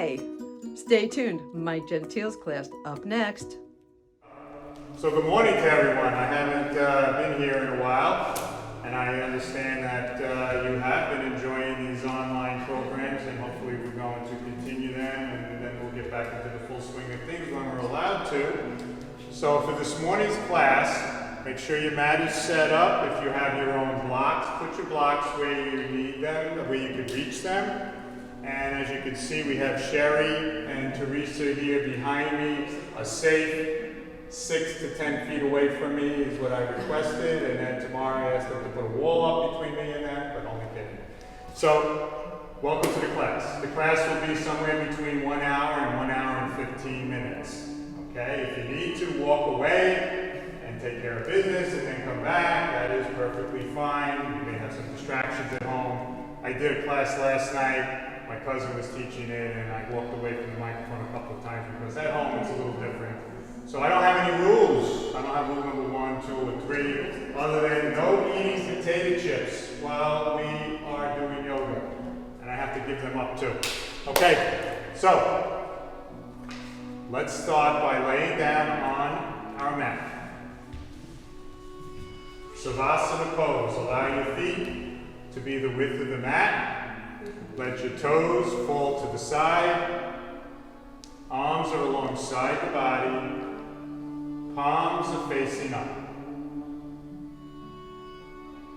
Hi! Stay tuned. Mike Gentile's class up next. So good morning to everyone. I haven't been here in a while, and I understand that you have been enjoying these online programs, and hopefully we're going to continue them, and then we'll get back into the full swing of things when we're allowed to. So for this morning's class, make sure your mat is set up. If you have your own blocks, put your blocks where you need them, where you can reach them. And as you can see, we have Sherry and Teresa here behind me, a safe 6 to 10 feet away from me is what I requested, and then tomorrow I asked them to put a wall up between me and them, but only kidding. So, welcome to the class. The class will be somewhere between 1 hour and 1 hour and 15 minutes. Okay, if you need to walk away and take care of business and then come back, that is perfectly fine. You may have some distractions at home. I did a class last night. My cousin was teaching it, and I walked away from the microphone a couple of times because at home it's a little different. So I don't have any rules. I don't have rule number 1, 2, or 3, other than no eating potato chips while we are doing yoga. And I have to give them up too. Okay, so let's start by laying down on our mat. Savasana pose. Allow your feet to be the width of the mat. Let your toes fall to the side. Arms are alongside the body. Palms are facing up.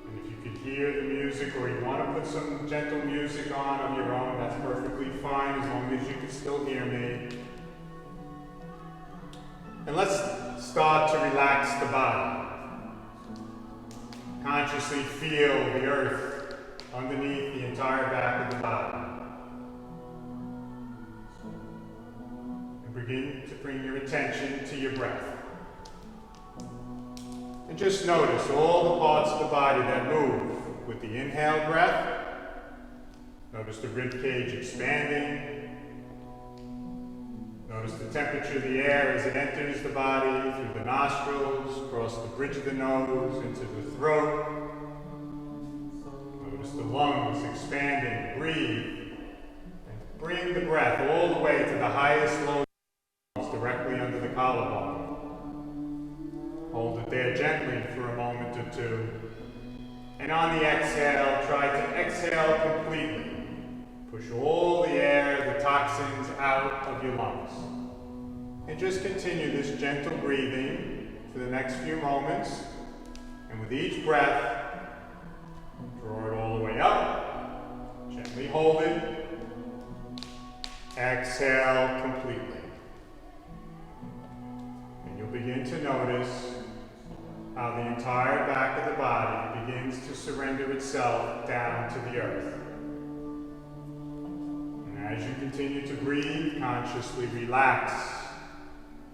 And if you could hear the music, or you want to put some gentle music on of your own, that's perfectly fine as long as you can still hear me. And let's start to relax the body. Consciously feel the earth underneath the entire back of the body. And begin to bring your attention to your breath. And just notice all the parts of the body that move with the inhale breath. Notice the rib cage expanding. Notice the temperature of the air as it enters the body through the nostrils, across the bridge of the nose, into the throat. Notice the lungs expanding. Breathe. And bring the breath all the way to the highest low directly under the collarbone. Hold it there gently for a moment or two. And on the exhale, try to exhale completely. Push all the air, the toxins out of your lungs. And just continue this gentle breathing for the next few moments. And with each breath, draw it all the way up. Gently hold it. Exhale completely. And you'll begin to notice how the entire back of the body begins to surrender itself down to the earth. And as you continue to breathe, consciously relax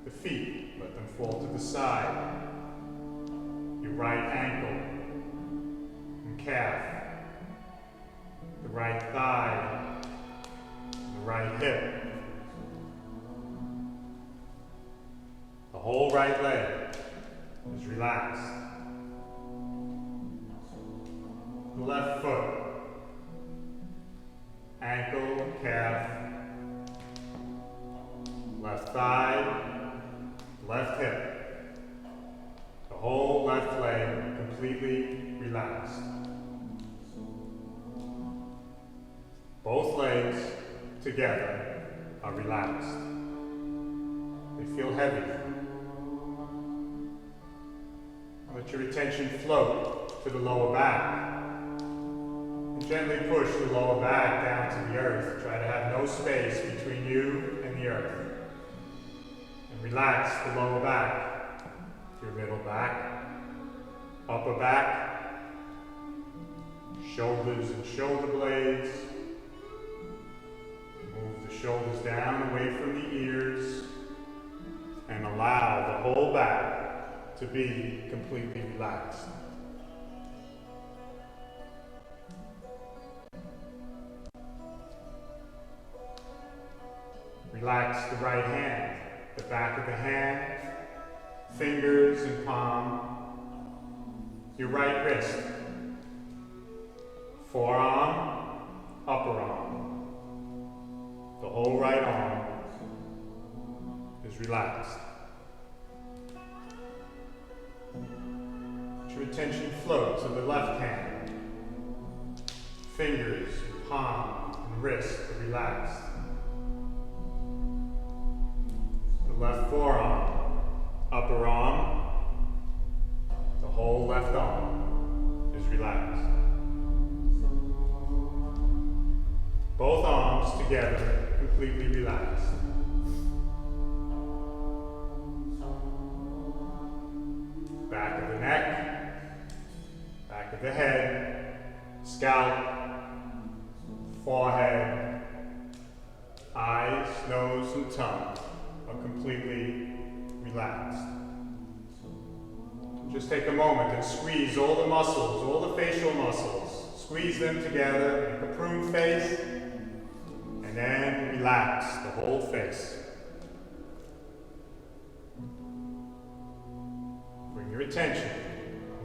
the feet. Let them fall to the side. Your right ankle and calf. The right thigh. The right hip. The whole right leg is relaxed. The left foot, ankle, calf, left thigh, left hip. The whole left leg completely relaxed. Both legs together are relaxed. They feel heavy. Let your attention float to the lower back. And gently push the lower back down to the earth. Try to have no space between you and the earth. And relax the lower back. Your middle back. Upper back. Shoulders and shoulder blades. Move the shoulders down away from the ears. And allow the whole back to be completely relaxed. Relax the right hand, the back of the hand, fingers and palm, your right wrist, forearm, upper arm, the whole right relaxed. Let your attention float to the left hand. Fingers, palm, and wrist are relaxed. The left forearm, upper arm, the whole left arm is relaxed. Both arms together, completely relaxed. Back of the neck, back of the head, scalp, forehead, eyes, nose, and tongue are completely relaxed. Just take a moment and squeeze all the muscles, all the facial muscles. Squeeze them together, make a prune face, and then relax the whole face. Bring your attention.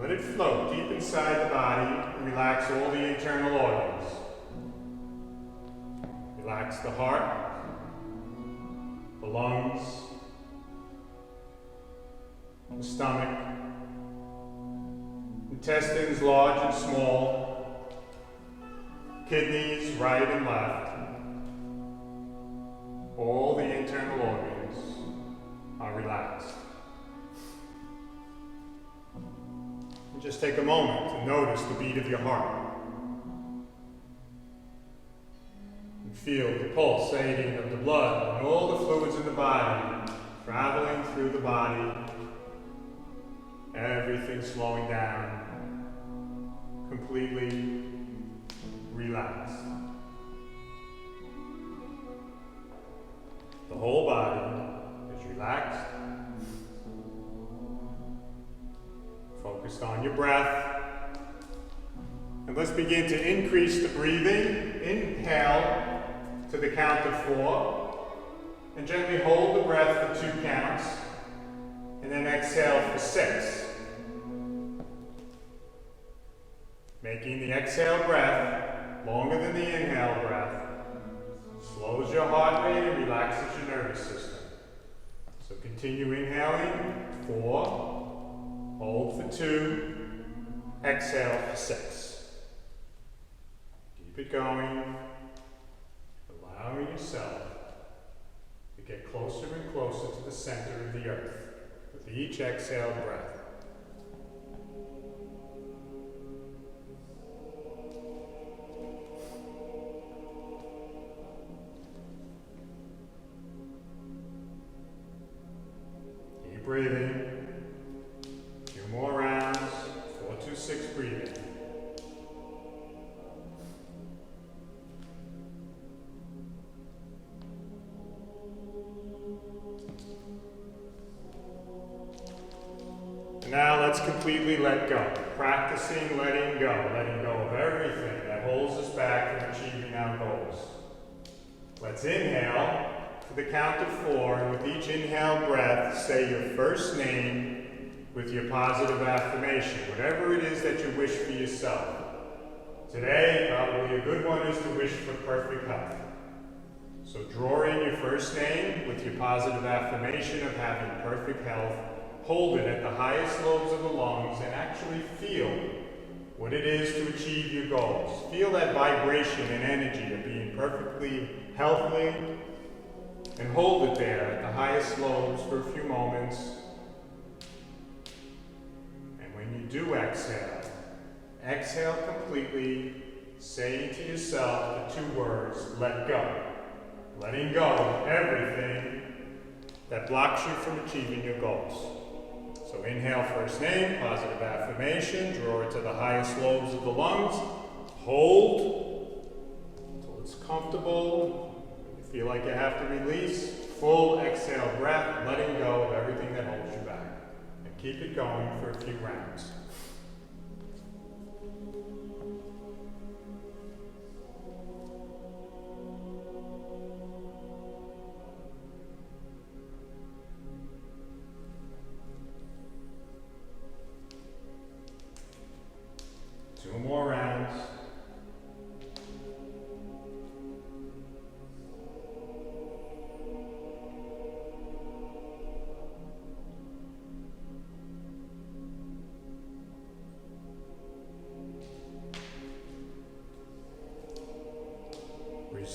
Let it float deep inside the body and relax all the internal organs. Relax the heart, the lungs, the stomach, intestines large and small, kidneys right and left. All the internal organs are relaxed. And just take a moment to notice the beat of your heart. And feel the pulsating of the blood and all the fluids in the body traveling through the body. Everything slowing down, completely relaxed. The whole body is relaxed. Focused on your breath. And let's begin to increase the breathing. Inhale to the count of 4. And gently hold the breath for 2 counts. And then exhale for 6. Making the exhale breath longer than the inhale breath slows your heart rate and relaxes your nervous system. So continue inhaling, 4, hold for 2, exhale for 6. Keep it going, allowing yourself to get closer and closer to the center of the earth with each exhale breath. Breathing. A few more rounds. 4, 2, 6 breathing. And now let's completely let go. Practicing letting go of everything that holds us back from achieving our goals. Let's inhale to the count of 4, and with each inhale breath, say your first name with your positive affirmation, whatever it is that you wish for yourself. Today, probably a good one is to wish for perfect health. So draw in your first name with your positive affirmation of having perfect health, hold it at the highest lobes of the lungs, and actually feel what it is to achieve your goals. Feel that vibration and energy of being perfectly healthy, and hold it there at the highest lobes for a few moments. And when you do exhale, exhale completely, saying to yourself the 2 words, let go. Letting go of everything that blocks you from achieving your goals. So inhale first name, positive affirmation, draw it to the highest lobes of the lungs, hold until it's comfortable. Feel like you have to release, full exhale breath, letting go of everything that holds you back. And keep it going for a few rounds. Two more rounds.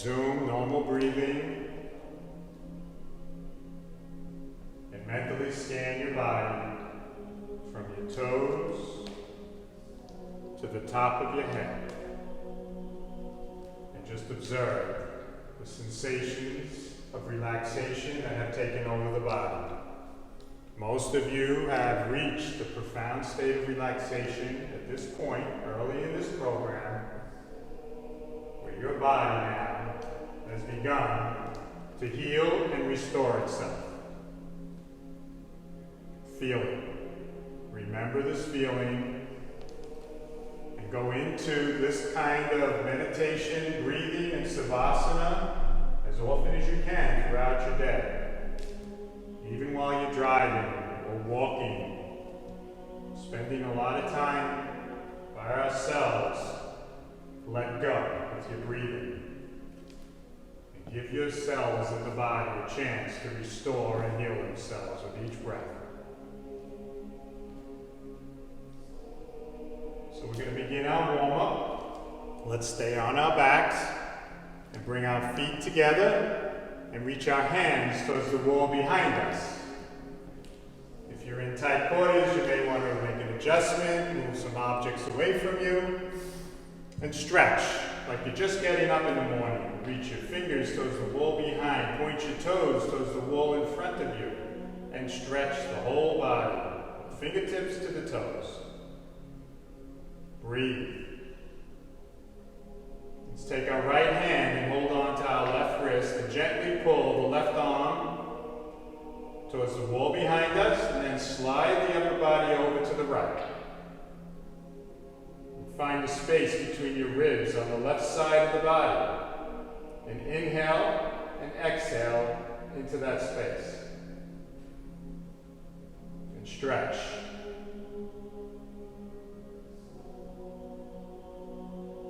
resume normal breathing and mentally scan your body from your toes to the top of your head. And just observe the sensations of relaxation that have taken over the body. Most of you have reached the profound state of relaxation at this point, early in this program, where your body now has begun to heal and restore itself. Feel it. Remember this feeling and go into this kind of meditation, breathing, and savasana as often as you can throughout your day. Even while you're driving or walking, spending a lot of time by ourselves, let go with your breathing. And give your cells in the body a chance to restore and heal themselves with each breath. So we're going to begin our warm-up. Let's stay on our backs and bring our feet together and reach our hands towards the wall behind us. If you're in tight quarters, you may want to make an adjustment, move some objects away from you, and stretch like you're just getting up in the morning. Reach your fingers towards the wall behind, point your toes towards the wall in front of you, and stretch the whole body, fingertips to the toes. Breathe. Let's take our right hand and hold on to our left wrist and gently pull the left arm towards the wall behind us, and then slide the upper body over to the right. And find the space between your ribs on the left side of the body. And inhale and exhale into that space. And stretch.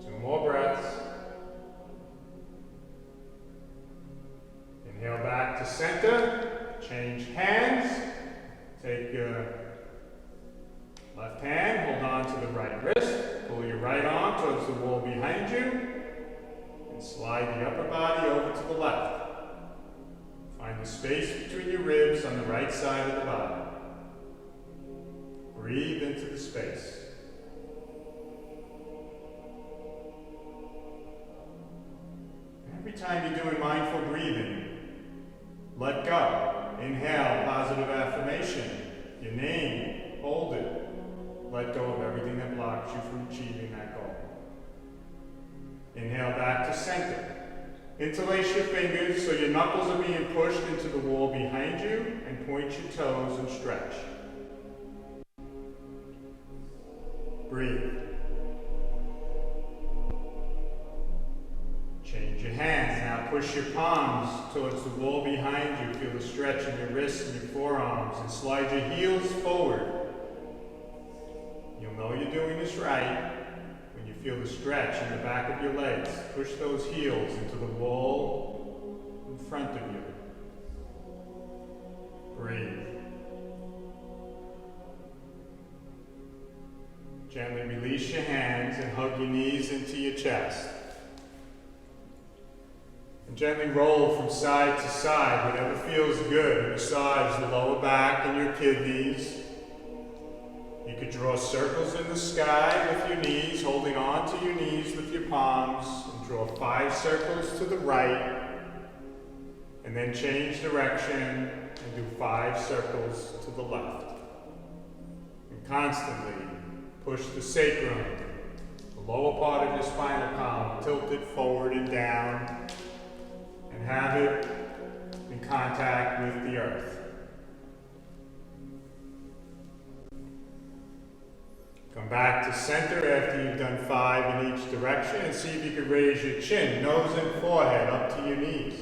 Two more breaths. Inhale back to center. Change hands. Take your left hand, hold on to the right wrist. Pull your right arm towards the wall behind you. And slide the upper body over to the left. Find the space between your ribs on the right side of the body. Breathe into the space. Every time you're doing mindful breathing, let go. Inhale, positive affirmation. Your name, hold it. Let go of everything that blocks you from achieving that goal. Inhale back to center. Interlace your fingers so your knuckles are being pushed into the wall behind you, and point your toes and stretch. Breathe. Change your hands. Now push your palms towards the wall behind you. Feel the stretch in your wrists and your forearms, and slide your heels forward. You'll know you're doing this right when you feel the stretch in the back of your legs. Push those heels into the wall in front of you. Breathe. Gently release your hands and hug your knees into your chest. And gently roll from side to side, whatever feels good. Massage the lower back and your kidneys. You could draw circles in the sky with your knees, holding on to your knees with your palms, and draw 5 circles to the right, and then change direction and do 5 circles to the left. And constantly push the sacrum, the lower part of your spinal column, tilt it forward and down, and have it in contact with the earth. Come back to center after you've done 5 in each direction, and see if you can raise your chin, nose and forehead up to your knees.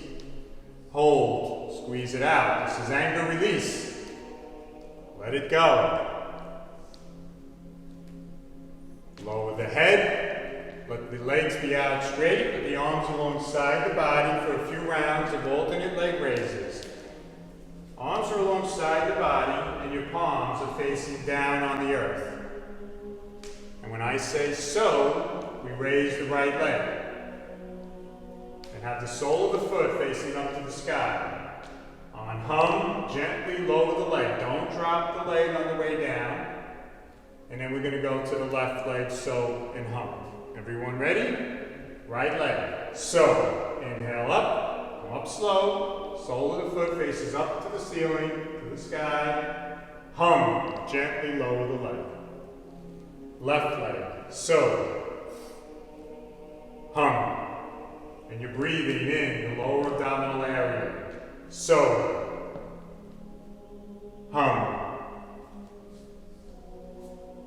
Hold, squeeze it out. This is anger release. Let it go. Lower the head, let the legs be out straight, put the arms alongside the body for a few rounds of alternate leg raises. Arms are alongside the body, and your palms are facing down on the earth. And when I say so, we raise the right leg. And have the sole of the foot facing up to the sky. On hum, gently lower the leg. Don't drop the leg on the way down. And then we're going to go to the left leg, so, and hum. Everyone ready? Right leg. So, inhale up, come up slow. Sole of the foot faces up to the ceiling, to the sky. Hum, gently lower the leg. Left leg. So, hum. And you're breathing in the lower abdominal area. So, hum.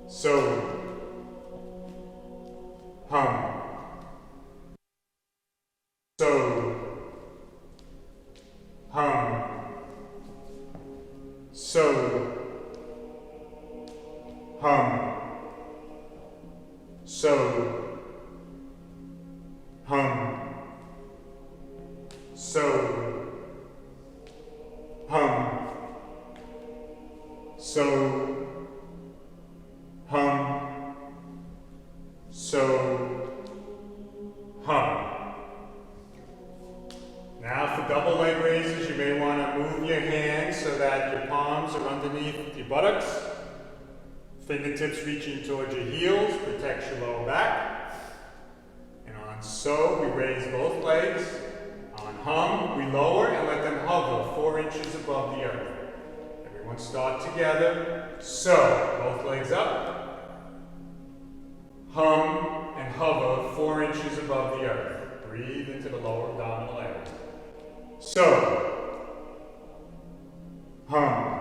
So, hum. So, hum. So, hum. So, hum. So, hum. So, hum. So, hum. Now for double leg raises, you may want to move your hands so that your palms are underneath your buttocks. Fingertips reaching towards your heels, protects your lower back. And on so, we raise both legs. On hum, we lower and let them hover 4 inches above the earth. Everyone start together. So, both legs up. Hum and hover 4 inches above the earth. Breathe into the lower abdominal area. So, hum.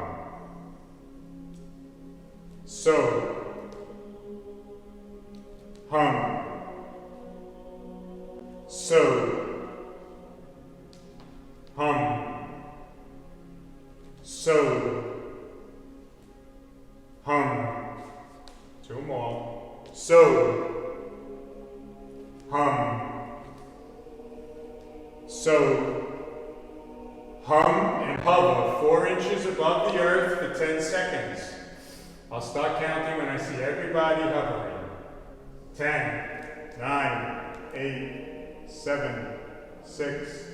So, hum. So, hum. So, hum. 2 more. So, hum. So, hum and hover 4 inches above the earth for 10 seconds. I'll start counting when I see everybody hovering. 10, 9, 8, 7, 6,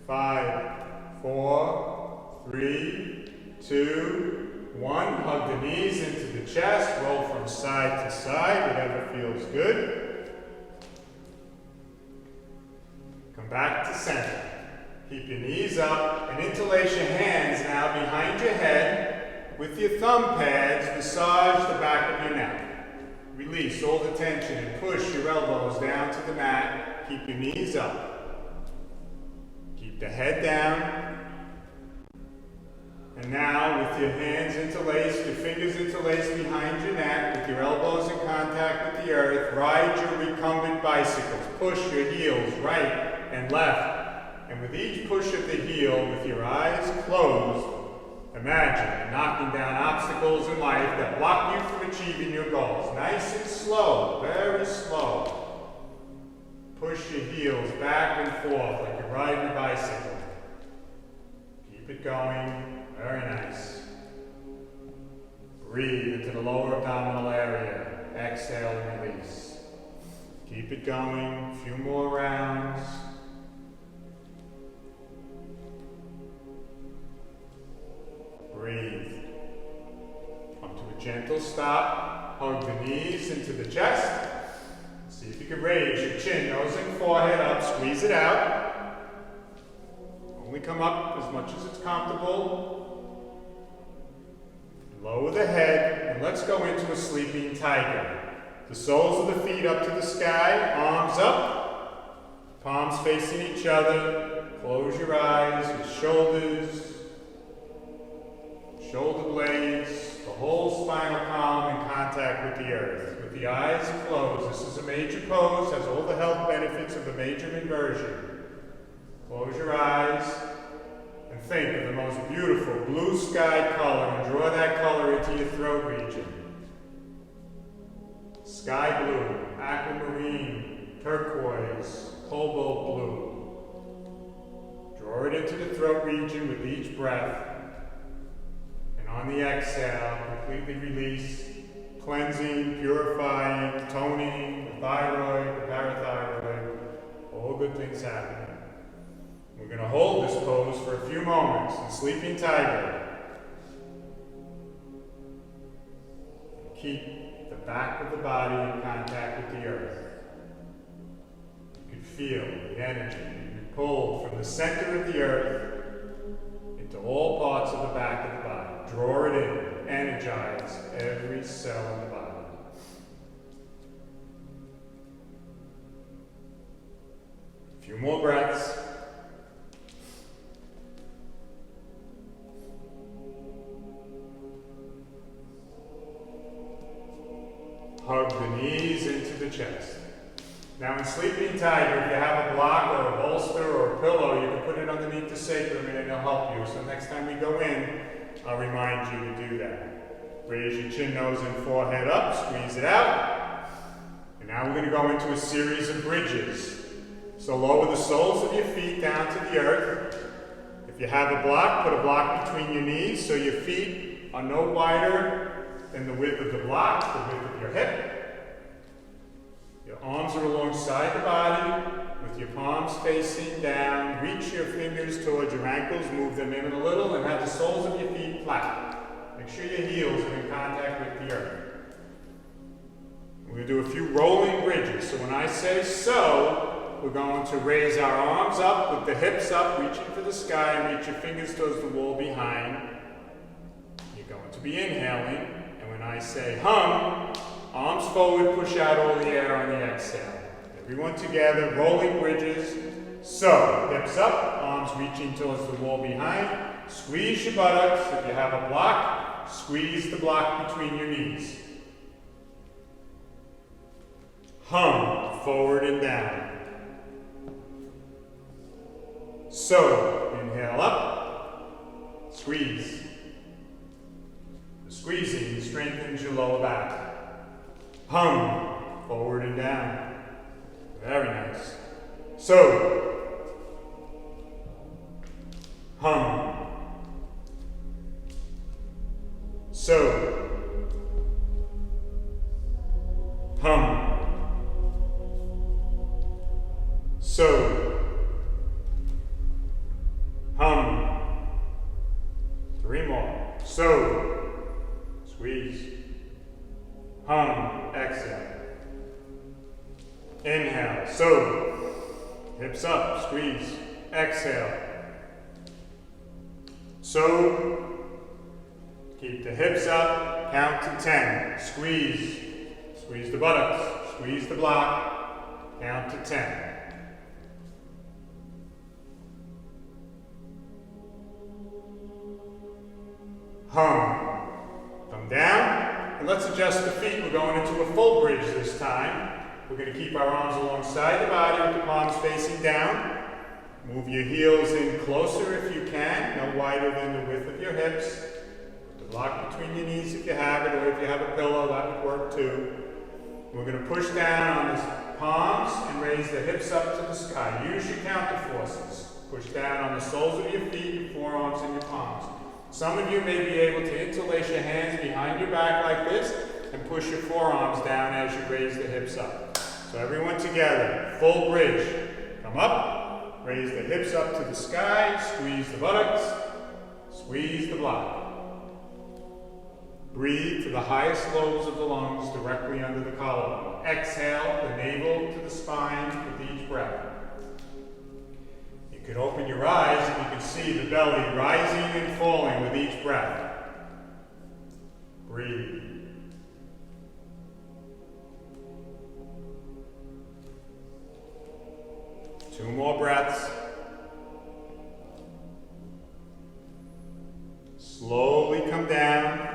5, 4, 3, 2, 1. Hug the knees into the chest. Roll from side to side, whatever feels good. Come back to center. Keep your knees up and interlace your hands now behind your head. With your thumb pads, massage the back of your neck. Release all the tension and push your elbows down to the mat. Keep your knees up. Keep the head down. And now, with your hands interlaced, your fingers interlaced behind your neck, with your elbows in contact with the earth, ride your recumbent bicycles. Push your heels right and left. And with each push of the heel, with your eyes closed, imagine knocking down obstacles in life that block you from achieving your goals. Nice and slow, very slow. Push your heels back and forth like you're riding a bicycle. Keep it going, very nice. Breathe into the lower abdominal area. Exhale and release. Keep it going, a few more rounds. Breathe. Come to a gentle stop. Hug the knees into the chest. See if you can raise your chin, nose, and forehead up. Squeeze it out. Only come up as much as it's comfortable. Lower the head, and let's go into a sleeping tiger. The soles of the feet up to the sky, arms up, palms facing each other. Close your eyes, your shoulders, shoulder blades, the whole spinal column in contact with the earth. With the eyes closed, this is a major pose, has all the health benefits of a major inversion. Close your eyes and think of the most beautiful blue sky color and draw that color into your throat region. Sky blue, aquamarine, turquoise, cobalt blue. Draw it into the throat region with each breath. On the exhale, completely release, cleansing, purifying, toning, the thyroid, the parathyroid, all good things happening. We're going to hold this pose for a few moments in Sleeping Tiger. Keep the back of the body in contact with the earth. You can feel the energy being pulled from the center of the earth into all parts of the back of the body. Draw it in, energize every cell in the body. A few more breaths. Hug the knees into the chest. Now in Sleeping Tiger, if you have a block or a bolster or a pillow, you can put it underneath the sacrum and it'll help you. So next time we go in, I'll remind you to do that. Raise your chin, nose, and forehead up, squeeze it out. And now we're going to go into a series of bridges. So lower the soles of your feet down to the earth. If you have a block, put a block between your knees so your feet are no wider than the width of the block, the width of your hip. Your arms are alongside the body with your palms facing down. Reach your fingers towards your ankles, move them in a little, and have the soles of your feet flat. Make sure your heels are in contact with the earth. We're going to do a few rolling bridges. So when I say so, we're going to raise our arms up with the hips up, reaching for the sky, and reach your fingers towards the wall behind. You're going to be inhaling. And when I say hum, arms forward, push out all the air on the exhale. Everyone together, rolling bridges. So, hips up, arms reaching towards the wall behind. Squeeze your buttocks. If you have a block, squeeze the block between your knees. Hum, forward and down. So, inhale up, squeeze. The squeezing strengthens your lower back. Hum, forward and down. Very nice. So, hum. So, hum. So, hum. 3 more. So, squeeze. Hum, exhale. Inhale, so, hips up, squeeze. Exhale. So, keep the hips up, count to 10. Squeeze. Squeeze the buttocks, squeeze the block, count to 10. Hum. Come down, and let's adjust the feet. We're going into a full bridge this time. We're going to keep our arms alongside the body with the palms facing down. Move your heels in closer if you can, no wider than the width of your hips. Put the block between your knees if you have it, or if you have a pillow, that would work too. We're going to push down on the palms and raise the hips up to the sky. Use your counter forces. Push down on the soles of your feet, your forearms, and your palms. Some of you may be able to interlace your hands behind your back like this and push your forearms down as you raise the hips up. So everyone together, full bridge. Come up, raise the hips up to the sky, squeeze the buttocks, squeeze the block. Breathe to the highest lobes of the lungs directly under the collarbone. Exhale the navel to the spine with each breath. You can open your eyes and you can see the belly rising and falling with each breath. Breathe. Two more breaths. Slowly come down.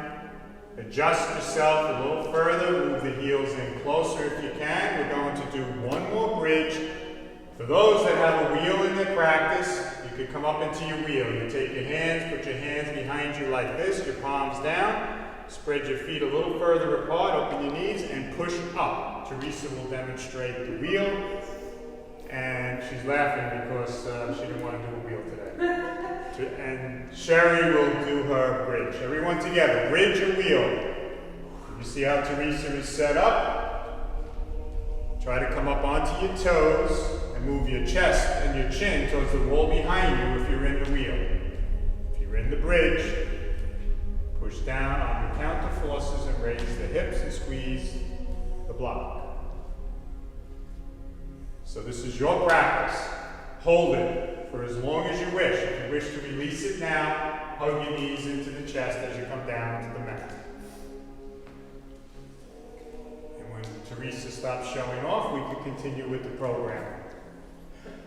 Adjust yourself a little further. Move the heels in closer if you can. We're going to do one more bridge. For those that have a wheel in their practice, you could come up into your wheel. You take your hands, put your hands behind you like this, your palms down. Spread your feet a little further apart, open your knees, and push up. Teresa will demonstrate the wheel. And she's laughing because she didn't want to do a wheel today. And Sherry will do her bridge. Everyone together, bridge and wheel. You see how Teresa is set up? Try to come up onto your toes and move your chest and your chin towards the wall behind you if you're in the wheel. If you're in the bridge, push down on your counter forces and raise the hips and squeeze the block. So this is your practice. Hold it for as long as you wish. If you wish to release it now, hug your knees into the chest as you come down to the mat. And when Teresa stops showing off, we can continue with the program.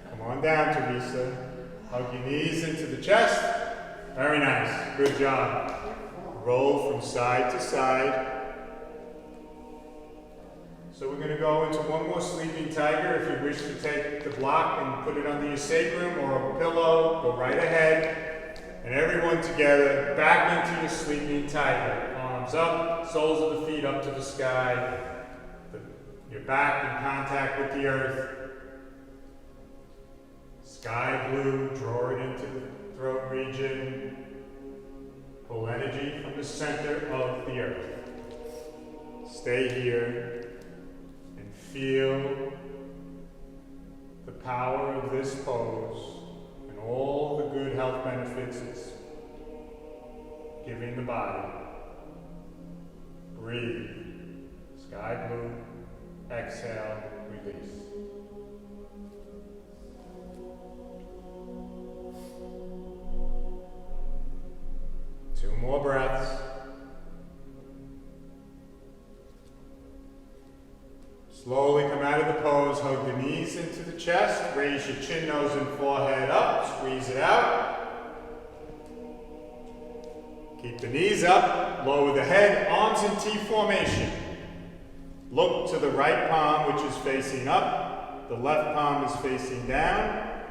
Come on down, Teresa. Hug your knees into the chest. Very nice. Good job. Roll from side to side. So we're going to go into one more sleeping tiger. If you wish to take the block and put it under your sacrum or a pillow, go right ahead. And everyone together, back into your sleeping tiger. Arms up, soles of the feet up to the sky. Your back in contact with the earth. Sky blue, draw it into the throat region. Pull energy from the center of the earth. Stay here. Feel the power of this pose and all the good health benefits it's giving the body. Breathe. Sky blue. Exhale. Release. Two more breaths. Slowly come out of the pose, hug the knees into the chest, raise your chin, nose, and forehead up, squeeze it out. Keep the knees up, lower the head, arms in T formation. Look to the right palm, which is facing up, the left palm is facing down.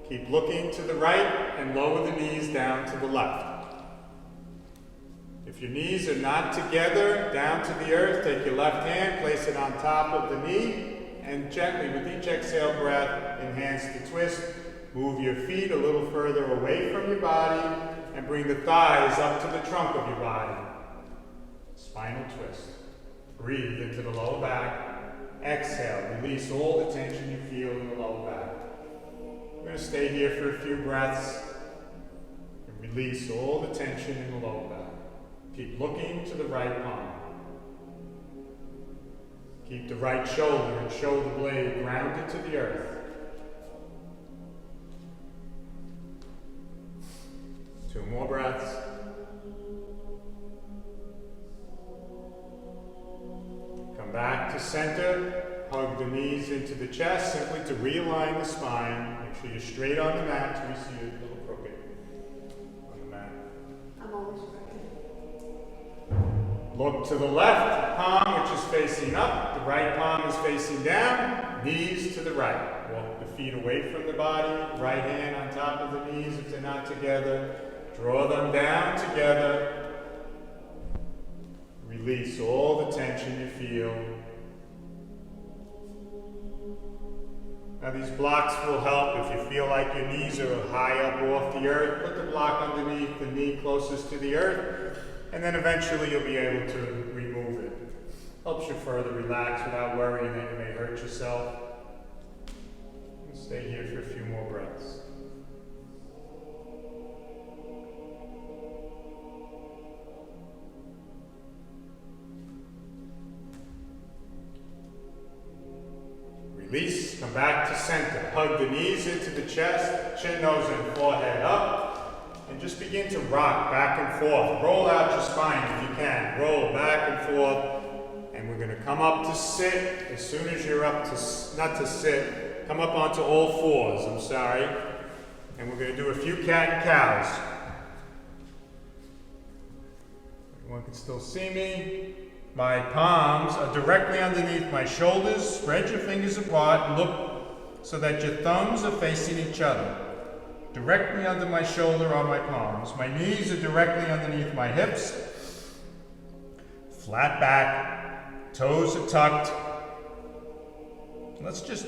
Keep looking to the right and lower the knees down to the left. If your knees are not together, down to the earth, take your left hand, place it on top of the knee, and gently, with each exhale breath, enhance the twist. Move your feet a little further away from your body, and bring the thighs up to the trunk of your body. Spinal twist. Breathe into the lower back. Exhale, release all the tension you feel in the lower back. We're going to stay here for a few breaths, and release all the tension in the lower back. Keep looking to the right palm. Keep the right shoulder and shoulder blade grounded to the earth. Two more breaths. Come back to center. Hug the knees into the chest, simply to realign the spine. Make sure you're straight on the mat. Teresa, you're a little crooked on the mat. I'm always crooked. Look to the left palm, which is facing up. The right palm is facing down. Knees to the right. Walk the feet away from the body. Right hand on top of the knees if they're not together. Draw them down together. Release all the tension you feel. Now these blocks will help if you feel like your knees are high up off the earth. Put the block underneath the knee closest to the earth. And then eventually you'll be able to remove it. Helps you further relax without worrying that you may hurt yourself. And stay here for a few more breaths. Release, come back to center. Hug the knees into the chest, chin, nose, and forehead up. And just begin to rock back and forth. Roll out your spine if you can. Roll back and forth. And we're going to come up to sit. As soon as you're up to, not to sit, come up onto all fours. I'm sorry. And we're going to do a few cat and cows. Everyone can still see me. My palms are directly underneath my shoulders. Spread your fingers apart. Look so that your thumbs are facing each other. Directly under my shoulder are my palms. My knees are directly underneath my hips. Flat back, toes are tucked. Let's just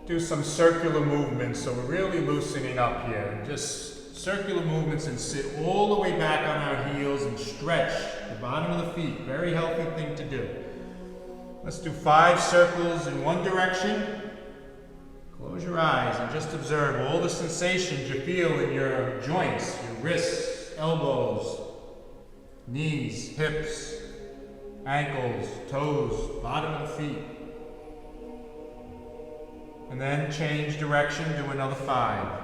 do some circular movements so we're really loosening up here. Just circular movements and sit all the way back on our heels and stretch the bottom of the feet. Very healthy thing to do. Let's do 5 circles in one direction. Close your eyes and just observe all the sensations you feel in your joints, your wrists, elbows, knees, hips, ankles, toes, bottom of the feet. And then change direction, do another 5.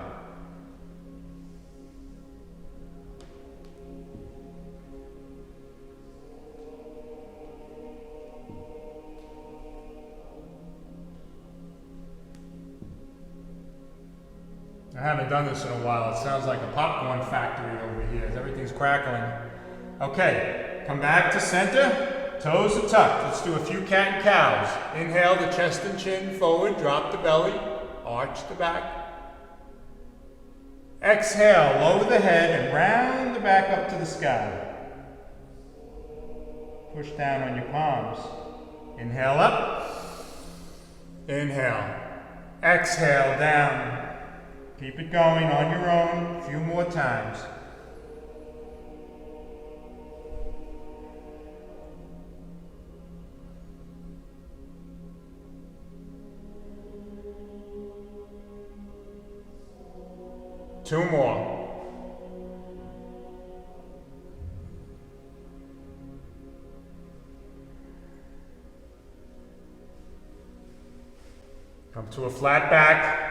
I haven't done this in a while. It sounds like a popcorn factory over here. Everything's crackling. Okay, come back to center. Toes are tucked. Let's do a few cat and cows. Inhale the chest and chin forward. Drop the belly. Arch the back. Exhale, lower the head and round the back up to the sky. Push down on your palms. Inhale up. Inhale. Exhale down. Keep it going on your own, a few more times. Two more. Come to a flat back.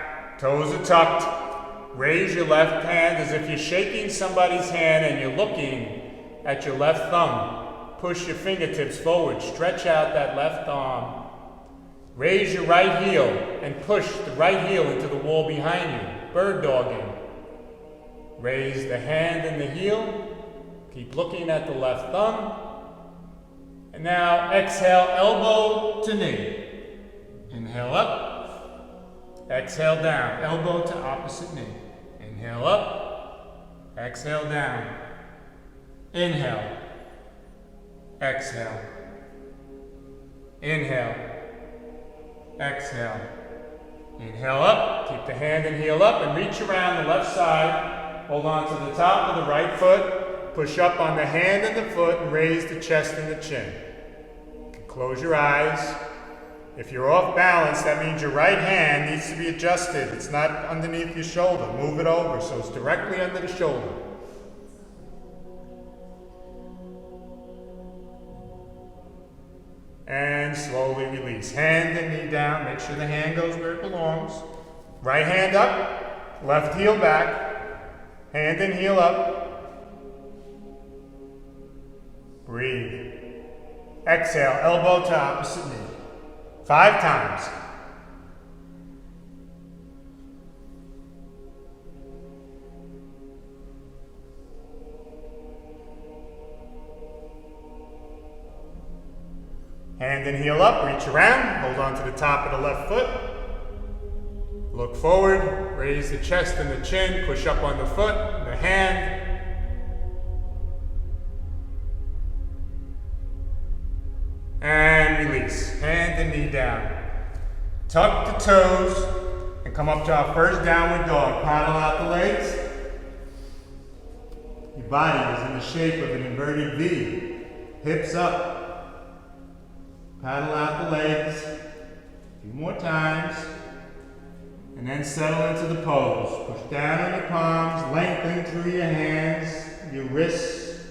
Toes are tucked. Raise your left hand as if you're shaking somebody's hand and you're looking at your left thumb. Push your fingertips forward. Stretch out that left arm. Raise your right heel and push the right heel into the wall behind you. Bird dogging. Raise the hand and the heel. Keep looking at the left thumb. And now exhale, elbow to knee. Inhale up. Exhale down, elbow to opposite knee. Inhale up, exhale down. Inhale, exhale. Inhale, exhale. Inhale up, keep the hand and heel up and reach around the left side. Hold on to the top of the right foot. Push up on the hand and the foot and raise the chest and the chin. Close your eyes. If you're off balance, that means your right hand needs to be adjusted. It's not underneath your shoulder. Move it over so it's directly under the shoulder. And slowly release. Hand and knee down. Make sure the hand goes where it belongs. Right hand up. Left heel back. Hand and heel up. Breathe. Exhale. Elbow to opposite knee. 5 times. Hand and heel up, reach around, hold on to the top of the left foot. Look forward, raise the chest and the chin, push up on the foot, the hand. And release. Hand and knee down. Tuck the toes and come up to our first downward dog. Paddle out the legs. Your body is in the shape of an inverted V. Hips up. Paddle out the legs. A few more times. And then settle into the pose. Push down on your palms. Lengthen through your hands, your wrists,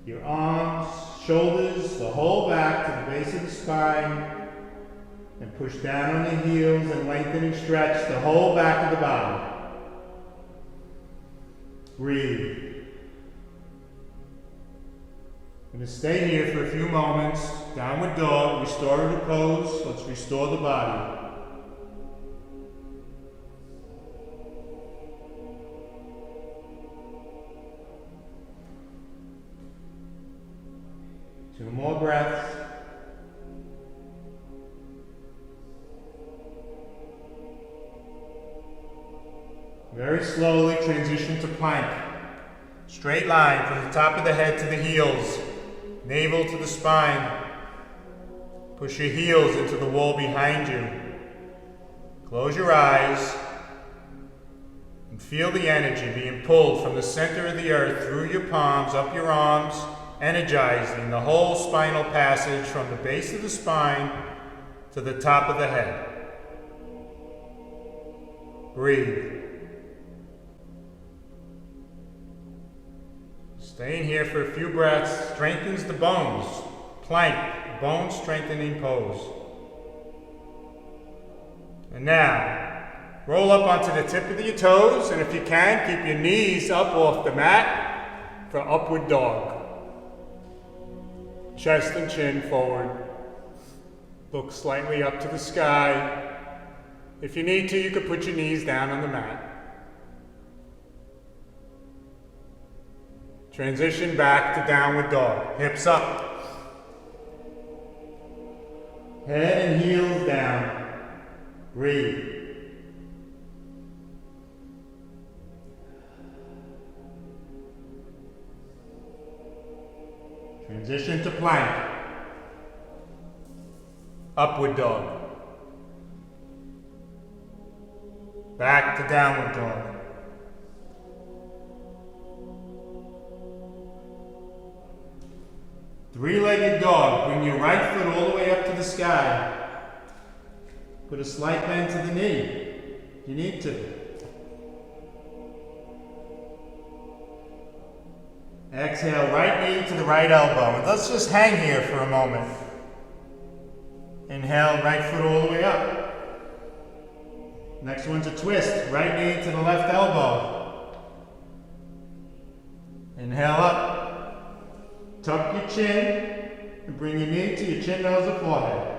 your arms, shoulders, the whole back to the base of the spine, and push down on the heels and lengthen and stretch the whole back of the body. Breathe. I'm going to stay here for a few moments. Downward dog, restorative pose. Let's restore the body. Two more breaths. Very slowly transition to plank. Straight line from the top of the head to the heels. Navel to the spine. Push your heels into the wall behind you. Close your eyes and feel the energy being pulled from the center of the earth through your palms, up your arms, energizing the whole spinal passage from the base of the spine to the top of the head. Breathe. Staying here for a few breaths strengthens the bones. Plank, bone strengthening pose. And now, roll up onto the tip of your toes, and if you can, keep your knees up off the mat for upward dog. Chest and chin forward. Look slightly up to the sky. If you need to, you could put your knees down on the mat. Transition back to downward dog. Hips up. Head and heels down. Breathe. Transition to plank. Upward dog. Back to downward dog. Three-legged dog. Bring your right foot all the way up to the sky. Put a slight bend to the knee if you need to. Exhale, right knee to the right elbow. And let's just hang here for a moment. Inhale, right foot all the way up. Next one's a twist. Right knee to the left elbow. Inhale up. Tuck your chin and bring your knee to your chin, nose, or forehead.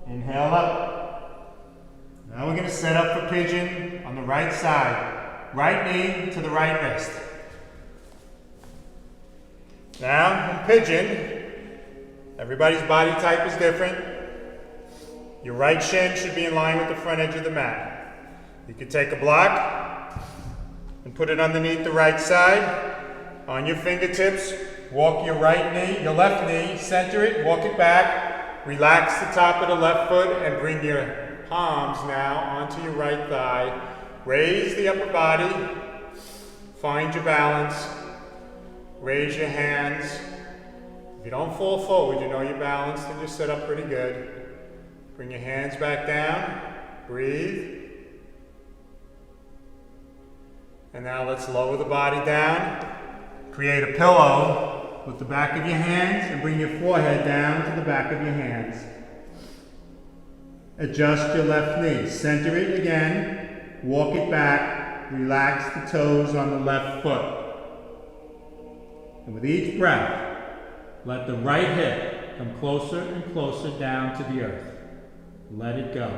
Inhale up. Now we're going to set up for pigeon on the right side. Right knee to the right wrist. Now, in pigeon, everybody's body type is different. Your right shin should be in line with the front edge of the mat. You could take a block and put it underneath the right side. On your fingertips, walk your left knee, center it, walk it back. Relax the top of the left foot and bring your palms now onto your right thigh. Raise the upper body, find your balance, raise your hands. If you don't fall forward, you know you're balanced and you're set up pretty good. Bring your hands back down, breathe. And now let's lower the body down. Create a pillow with the back of your hands and bring your forehead down to the back of your hands. Adjust your left knee, center it again. Walk it back, relax the toes on the left foot. And with each breath, let the right hip come closer and closer down to the earth. Let it go.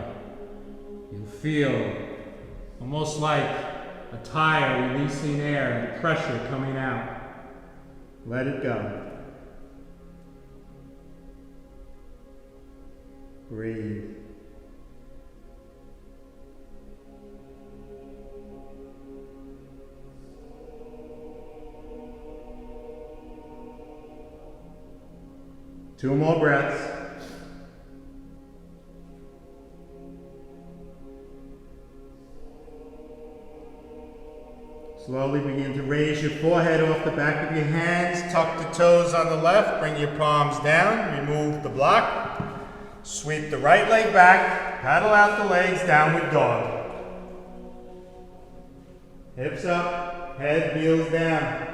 You'll feel almost like a tire releasing air and pressure coming out. Let it go. Breathe. Two more breaths. Slowly begin to raise your forehead off the back of your hands. Tuck the toes on the left. Bring your palms down. Remove the block. Sweep the right leg back. Paddle out the legs. Downward dog. Hips up. Head, heels down.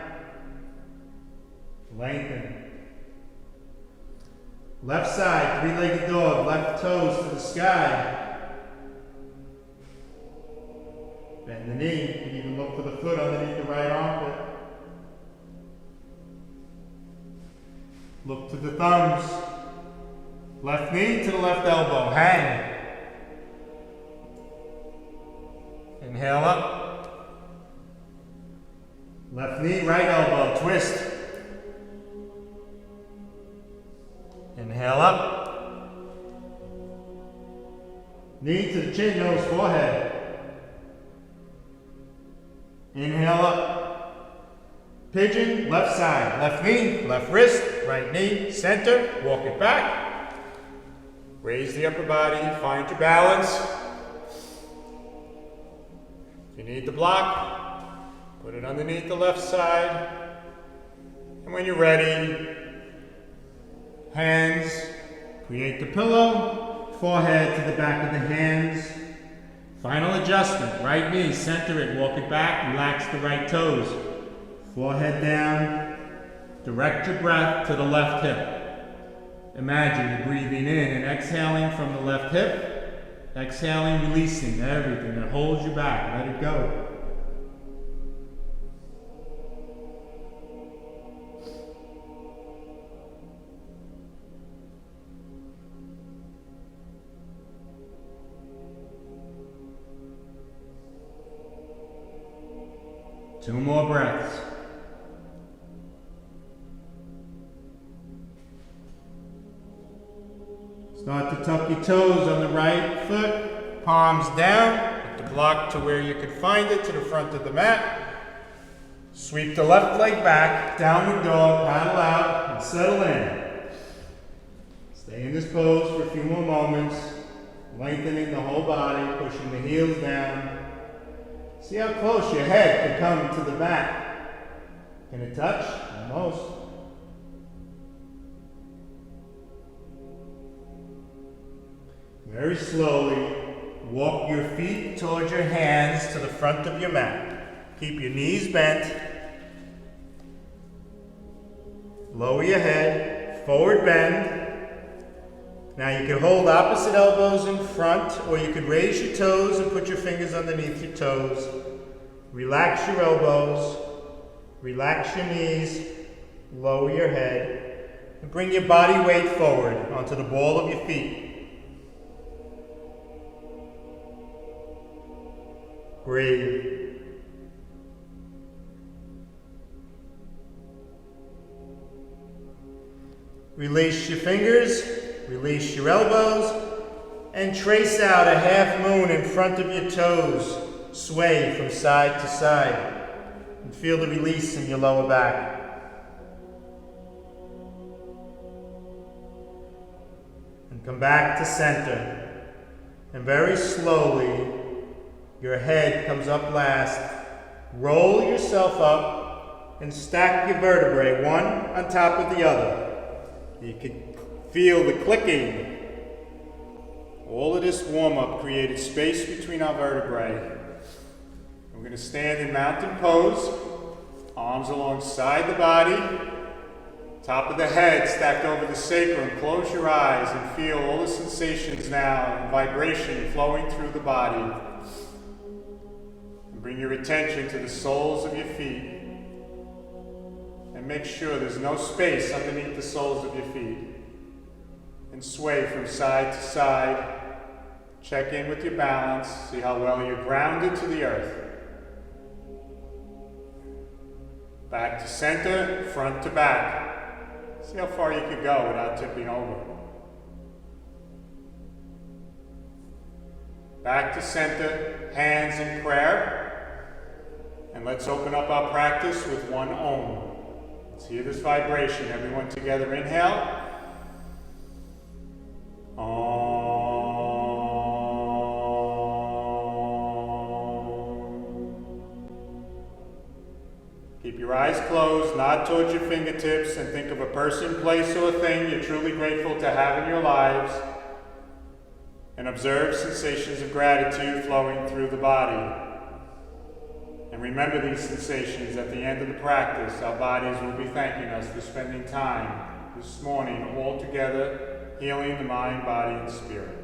Lengthen. Left side, three-legged dog, left toes to the sky. Bend the knee, you can even look for the foot underneath the right armpit. Look to the thumbs. Left knee to the left elbow, hang. Inhale up. Left knee, right elbow, twist. Inhale up. Knee to the chin, nose, forehead. Inhale up. Pigeon, left side. Left knee, left wrist, right knee, center. Walk it back. Raise the upper body, find your balance. If you need the block, put it underneath the left side. And when you're ready, hands, create the pillow, forehead to the back of the hands, Final adjustment, right knee, center it, walk it back, relax the right toes. Forehead down, direct your breath to the left hip. Imagine you're breathing in and exhaling from the left hip, exhaling, releasing everything that holds you back, let it go. Two more breaths. Start to tuck your toes on the right foot, palms down, put the block to where you can find it, to the front of the mat. Sweep the left leg back, downward dog, paddle out, and settle in. Stay in this pose for a few more moments, lengthening the whole body, pushing the heels down. See how close your head can come to the mat. Can it touch? Almost. Very slowly, walk your feet towards your hands to the front of your mat. Keep your knees bent. Lower your head, forward bend. Now you can hold opposite elbows in front, or you could raise your toes and put your fingers underneath your toes. Relax your elbows, relax your knees, lower your head, and bring your body weight forward onto the ball of your feet. Breathe. Release your fingers, release your elbows, and trace out a half moon in front of your toes. Sway from side to side, and feel the release in your lower back. And come back to center. And very slowly, your head comes up last. Roll yourself up and stack your vertebrae one on top of the other. You can feel the clicking. All of this warm-up created space between our vertebrae. We're going to stand in mountain pose, arms alongside the body, top of the head stacked over the sacrum. Close your eyes and feel all the sensations now and vibration flowing through the body. And bring your attention to the soles of your feet. And make sure there's no space underneath the soles of your feet. And sway from side to side. Check in with your balance. See how well you're grounded to the earth. Back to center, front to back. See how far you could go without tipping over. Back to center, hands in prayer. And let's open up our practice with one Om. Let's hear this vibration. Everyone together, inhale. Om. Keep your eyes closed, nod towards your fingertips, and think of a person, place, or thing you're truly grateful to have in your lives. And observe sensations of gratitude flowing through the body. And remember these sensations at the end of the practice. Our bodies will be thanking us for spending time this morning all together, healing the mind, body, and spirit.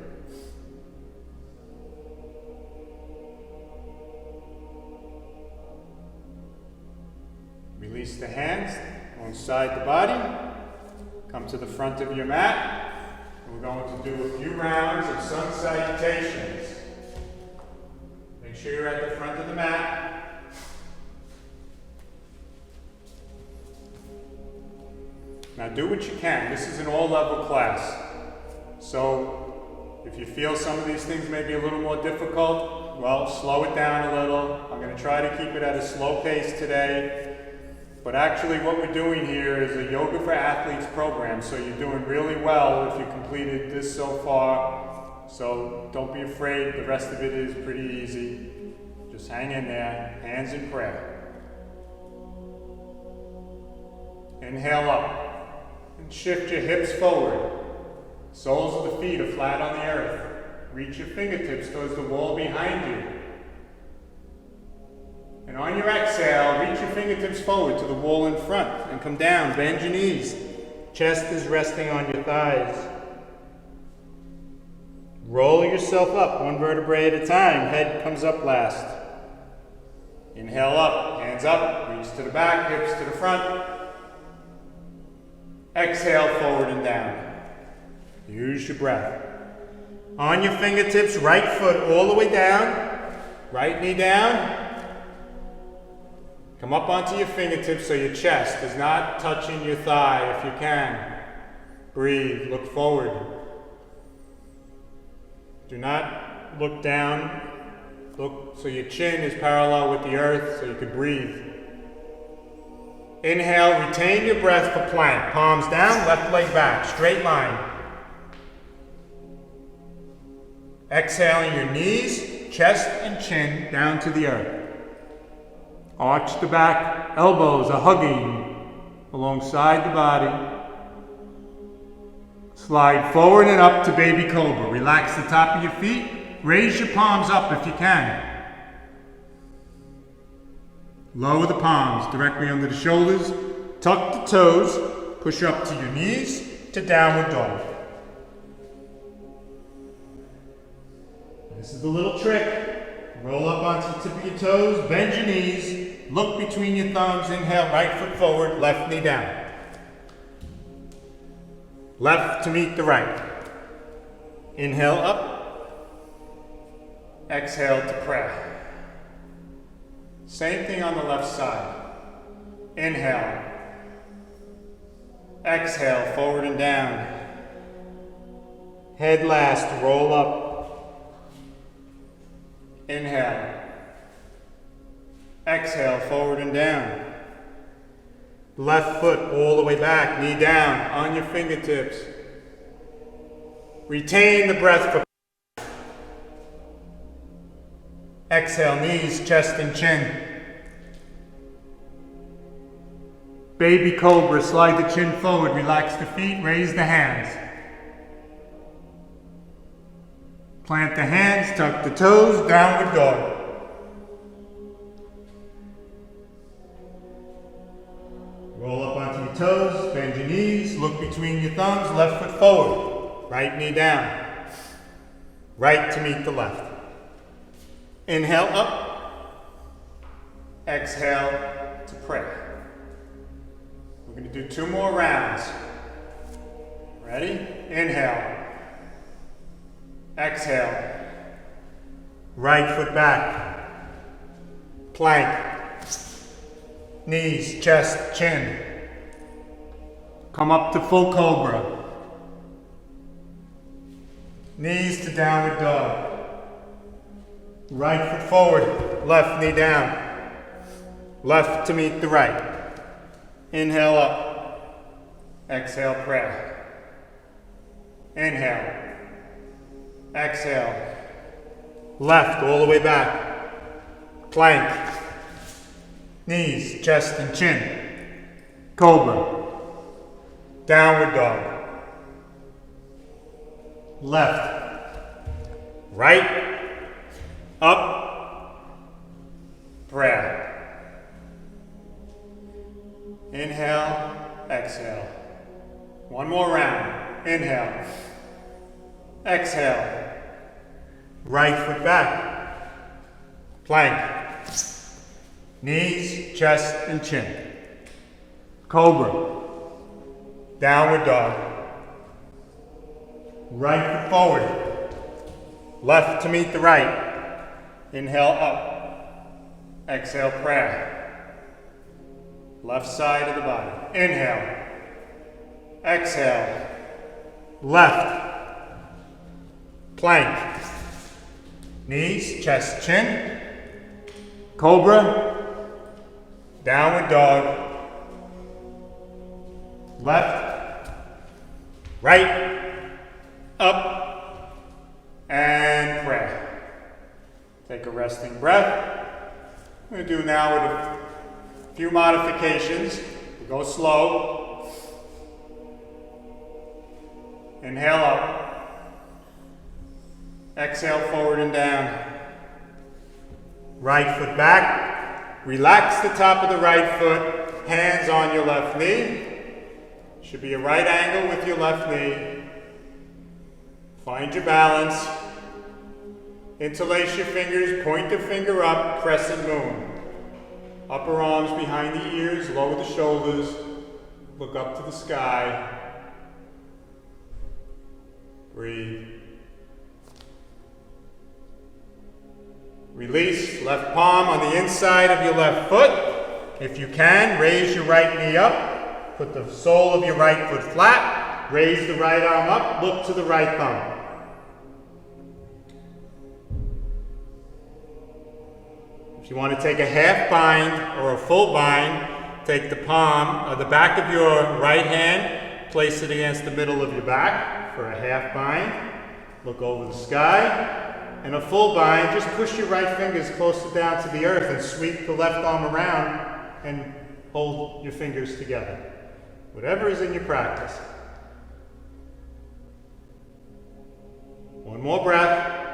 Release the hands alongside the body. Come to the front of your mat. And we're going to do a few rounds of sun salutations. Make sure you're at the front of the mat. Now do what you can. This is an all-level class. So if you feel some of these things may be a little more difficult, well, slow it down a little. I'm going to try to keep it at a slow pace today. But actually what we're doing here is a Yoga for Athletes program, so you're doing really well if you completed this so far. So don't be afraid, the rest of it is pretty easy. Just hang in there, hands in prayer. Inhale up and shift your hips forward. Soles of the feet are flat on the earth. reach your fingertips towards the wall behind you. And on your exhale, reach your fingertips forward to the wall in front and come down, bend your knees. Chest is resting on your thighs. Roll yourself up, one vertebrae at a time. Head comes up last. Inhale up, hands up, reach to the back, hips to the front. Exhale, forward and down. Use your breath. On your fingertips, right foot all the way down, right knee down. Come up onto your fingertips so your chest is not touching your thigh if you can. Breathe, look forward. Do not look down. Look so your chin is parallel with the earth so you can breathe. Inhale, retain your breath for plank. Palms down, left leg back, straight line. Exhaling your knees, chest and chin down to the earth. Arch the back, elbows are hugging alongside the body. Slide forward and up to baby cobra. Relax the top of your feet. Raise your palms up if you can. Lower the palms directly under the shoulders. Tuck the toes. Push up to your knees to downward dog. This is the little trick. Roll up onto the tip of your toes. Bend your knees. Look between your thumbs. Inhale, right foot forward, left knee down. Left to meet the right. Inhale up. Exhale to prayer. Same thing on the left side. Inhale. Exhale, forward and down. Head last, roll up. Inhale. Exhale, forward and down. Left foot all the way back, knee down, on your fingertips. Retain the breath for exhale, knees, chest and chin. Baby cobra, slide the chin forward, relax the feet, raise the hands. Plant the hands, tuck the toes, downward dog. Roll up onto your toes, bend your knees, look between your thumbs, left foot forward, right knee down. Right to meet the left. Inhale up, exhale to prayer. We're going to do 2 more rounds. Ready? Inhale, exhale, right foot back, plank, knees, chest, chin. Come up to full cobra. Knees to downward dog. Right foot forward, left knee down. Left to meet the right. Inhale up. Exhale, prayer. Inhale. Exhale. Left all the way back. Plank. Knees, chest and chin. Cobra. Downward dog. Left. Right. Up, prayer. Inhale, exhale. 1 more round. Inhale, exhale. Right foot back, plank, knees, chest and chin. Cobra, downward dog. Right foot forward, left to meet the right. Inhale up. Exhale, prayer. Left side of the body. Inhale. Exhale. Left. Plank. Knees, chest, chin. Cobra. Downward dog. Left. Right. Up. And prayer. Take a resting breath. I'm going to do now with a few modifications. We'll go slow. Inhale up. Exhale, forward and down. Right foot back. Relax the top of the right foot. Hands on your left knee. Should be a right angle with your left knee. Find your balance. Interlace your fingers, point the finger up, crescent moon. Upper arms behind the ears, lower the shoulders. Look up to the sky. Breathe. Release, left palm on the inside of your left foot. If you can, raise your right knee up. Put the sole of your right foot flat. Raise the right arm up, look to the right thumb. If you want to take a half bind or a full bind, take the palm, the back of your right hand, place it against the middle of your back for a half bind. Look over the sky. And a full bind, just push your right fingers closer down to the earth and sweep the left arm around and hold your fingers together. Whatever is in your practice. One more breath.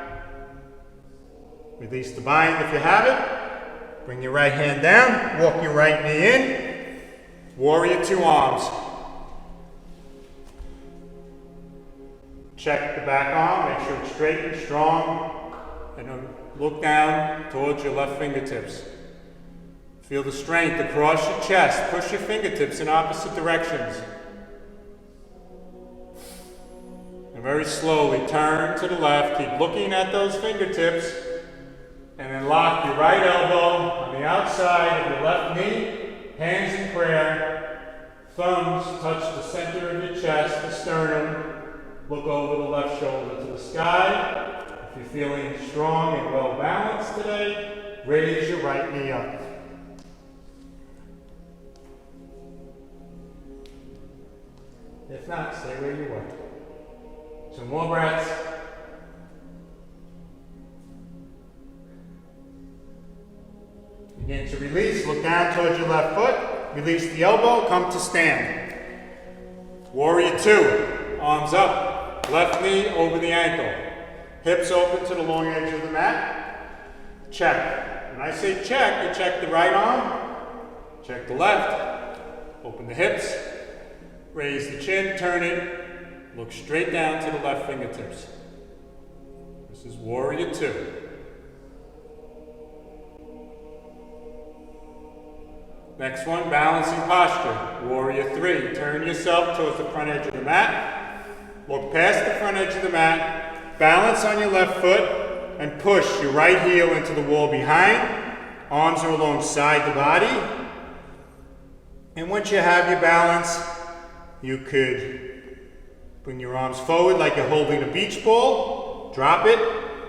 Release the bind if you have it. Bring your right hand down, walk your right knee in. Warrior two arms. Check the back arm, make sure it's straight and strong, and look down towards your left fingertips. Feel the strength across your chest. Push your fingertips in opposite directions. And very slowly turn to the left. Keep looking at those fingertips. And then lock your right elbow on the outside of your left knee. Hands in prayer. Thumbs touch the center of your chest, the sternum. Look over the left shoulder to the sky. If you're feeling strong and well balanced today, raise your right knee up. If not, stay where you were. Some more breaths. Begin to release. Look down towards your left foot. Release the elbow. Come to stand. Warrior two. Arms up. Left knee over the ankle. Hips open to the long edge of the mat. Check. When I say check, you check the right arm. Check the left. Open the hips. Raise the chin. Turn it. Look straight down to the left fingertips. This is Warrior two. Next one, balancing posture. Warrior three. Turn yourself towards the front edge of the mat. Look past the front edge of the mat. Balance on your left foot and push your right heel into the wall behind. Arms are alongside the body. And once you have your balance, you could bring your arms forward like you're holding a beach ball. Drop it.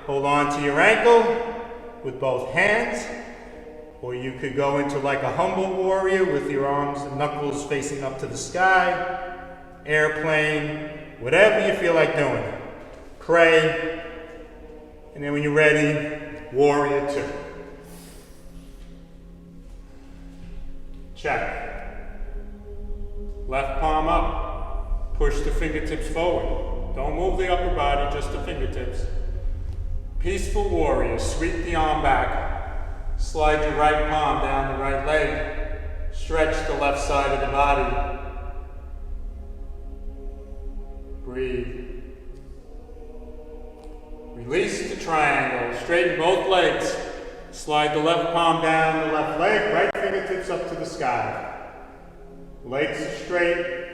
Hold on to your ankle with both hands. Or you could go into like a humble warrior with your arms and knuckles facing up to the sky, airplane, whatever you feel like doing. Pray, and then when you're ready, warrior two. Check. Left palm up. Push the fingertips forward. Don't move the upper body, just the fingertips. Peaceful warrior. Sweep the arm back. Slide your right palm down the right leg. Stretch the left side of the body. Breathe. Release the triangle. Straighten both legs. Slide the left palm down the left leg. Right fingertips up to the sky. Legs are straight.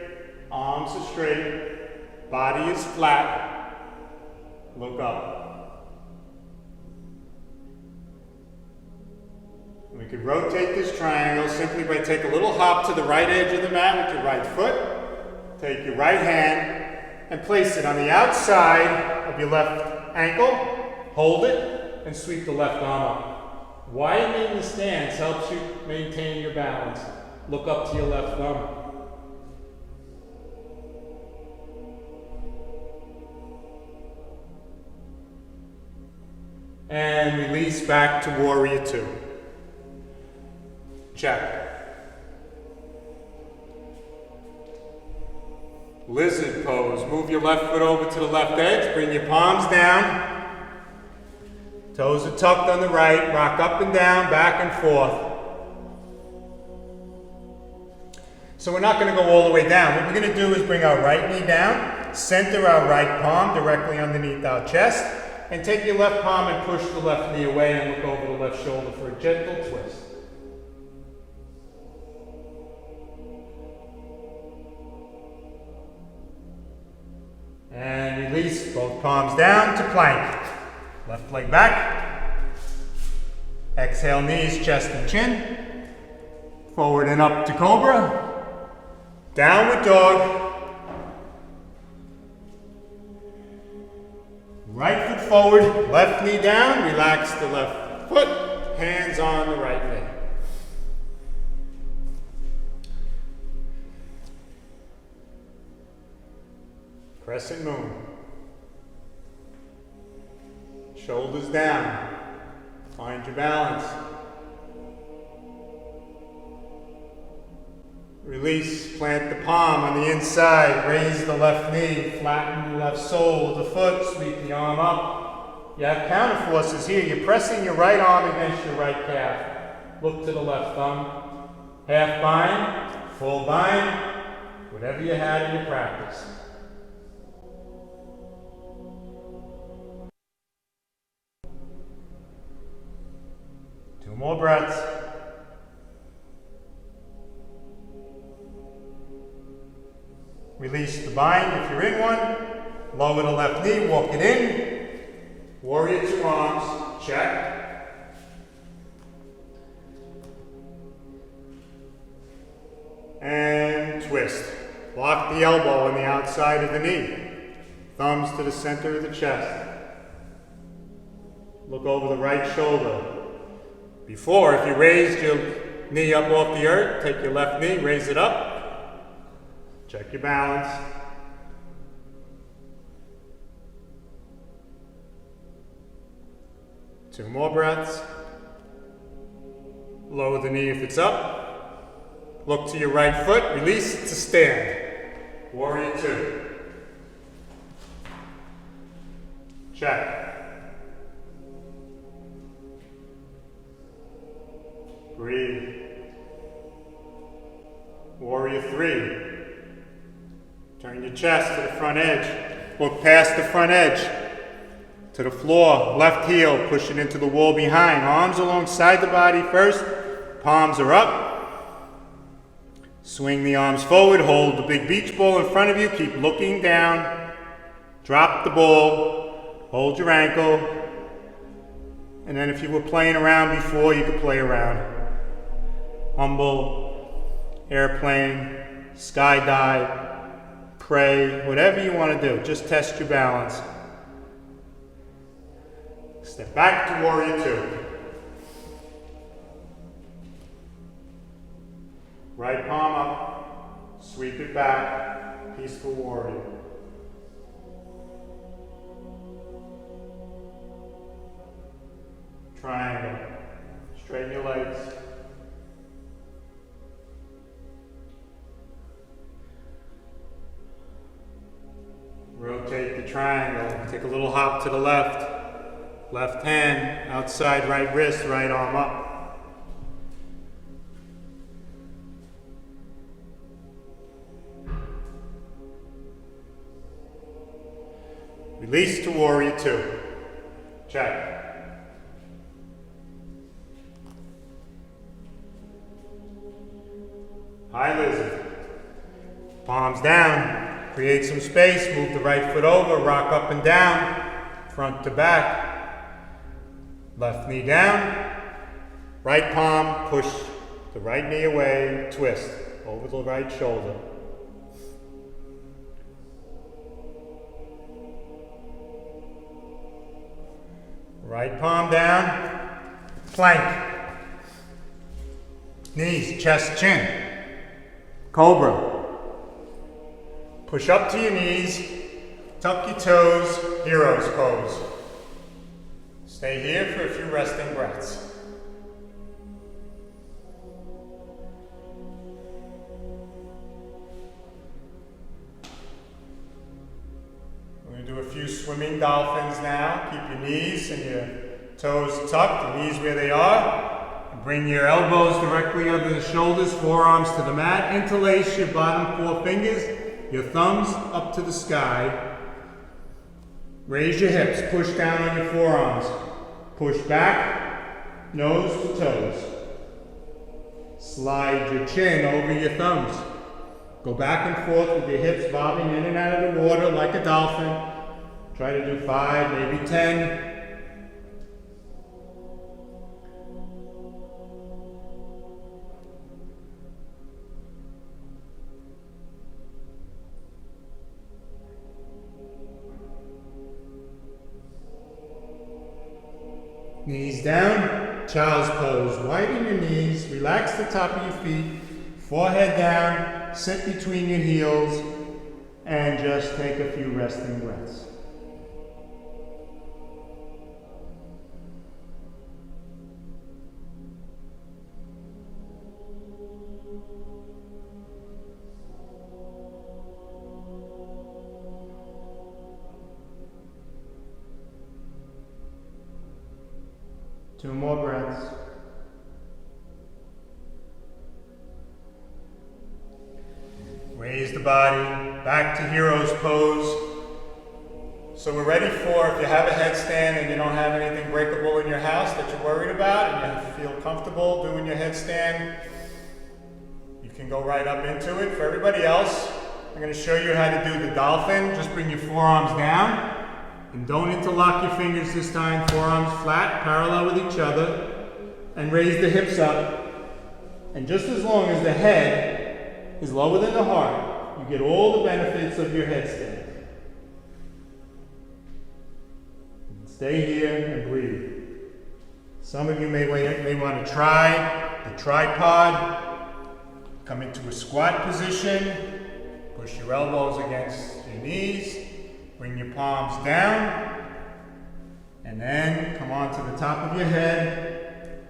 Arms are straight. Body is flat. Look up. We could rotate this triangle simply by taking a little hop to the right edge of the mat with your right foot. Take your right hand and place it on the outside of your left ankle. Hold it and sweep the left arm up. Widening the stance helps you maintain your balance. Look up to your left thumb. And release back to warrior two. Check. Lizard pose. Move your left foot over to the left edge. Bring your palms down. Toes are tucked on the right. Rock up and down, back and forth. So we're not going to go all the way down. What we're going to do is bring our right knee down, center our right palm directly underneath our chest, and take your left palm and push the left knee away and look over the left shoulder for a gentle twist. And release both palms down to plank. Left leg back. Exhale, knees, chest, and chin. Forward and up to cobra. Downward dog. Right foot forward, left knee down. Relax the left foot. Hands on the right leg. Crescent moon. Shoulders down. Find your balance. Release, plant the palm on the inside, raise the left knee, flatten the left sole of the foot, sweep the arm up. You have counter forces here. You're pressing your right arm against your right calf. Look to the left thumb. Half bind, full bind, whatever you had in your practice. Two more breaths. Release the bind if you're in one. Lower the left knee, walk it in. Warrior two arms, check. And twist. Lock the elbow on the outside of the knee. Thumbs to the center of the chest. Look over the right shoulder. Before, if you raised your knee up off the earth, take your left knee, raise it up. Check your balance. Two more breaths. Lower the knee if it's up. Look to your right foot, release it to stand. Warrior two. Check. Breathe. Warrior three. Turn your chest to the front edge. Look past the front edge to the floor. Left heel pushing into the wall behind. Arms alongside the body first. Palms are up. Swing the arms forward. Hold the big beach ball in front of you. Keep looking down. Drop the ball. Hold your ankle. And then if you were playing around before, you could play around. Humble, airplane, skydive, pray, whatever you want to do. Just test your balance. Step back to warrior two. Right palm up, sweep it back, peaceful warrior. Triangle, straighten your legs. Rotate the triangle, take a little hop to the left. Left hand, outside right wrist, right arm up. Release to warrior two. Check. High lizard. Palms down. Create some space. Move the right foot over. Rock up and down. Front to back. Left knee down. Right palm. Push the right knee away. Twist over the right shoulder. Right palm down. Plank. Knees, chest, chin. Cobra. Push up to your knees, tuck your toes, hero's pose. Stay here for a few resting breaths. We're going to do a few swimming dolphins now. Keep your knees and your Toes tucked, the knees where they are. And bring your elbows directly under the shoulders, forearms to the mat. Interlace your bottom 4 fingers, your thumbs up to the sky. Raise your hips, push down on your forearms. Push back, nose to toes. Slide your chin over your thumbs. Go back and forth with your hips bobbing in and out of the water like a dolphin. Try to do 5, maybe 10. Knees down, child's pose. Widen your knees, relax the top of your feet, forehead down, sit between your heels, and just take a few resting breaths. Two more breaths. Raise the body back to hero's pose. So we're ready for, if you have a headstand and you don't have anything breakable in your house that you're worried about and you feel comfortable doing your headstand, you can go right up into it. For everybody else, I'm going to show you how to do the dolphin. Just bring your forearms down. And don't interlock your fingers this time. Forearms flat, parallel with each other. And raise the hips up. And just as long as the head is lower than the heart, you get all the benefits of your headstand. Stay here and breathe. Some of you may want to try the tripod. Come into a squat position. Push your elbows against your knees. Bring your palms down, and then come onto the top of your head,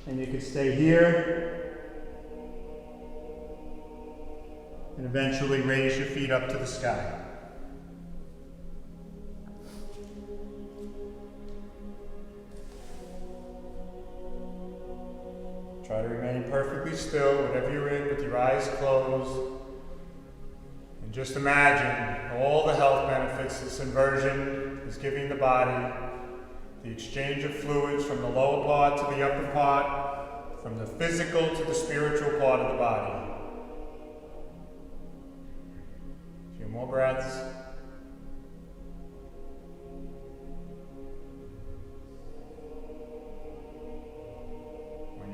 and you can stay here, and eventually raise your feet up to the sky. Try to remain perfectly still, whatever you're in, with your eyes closed. And just imagine all the health benefits this inversion is giving the body, the exchange of fluids from the lower part to the upper part, from the physical to the spiritual part of the body. A few more breaths.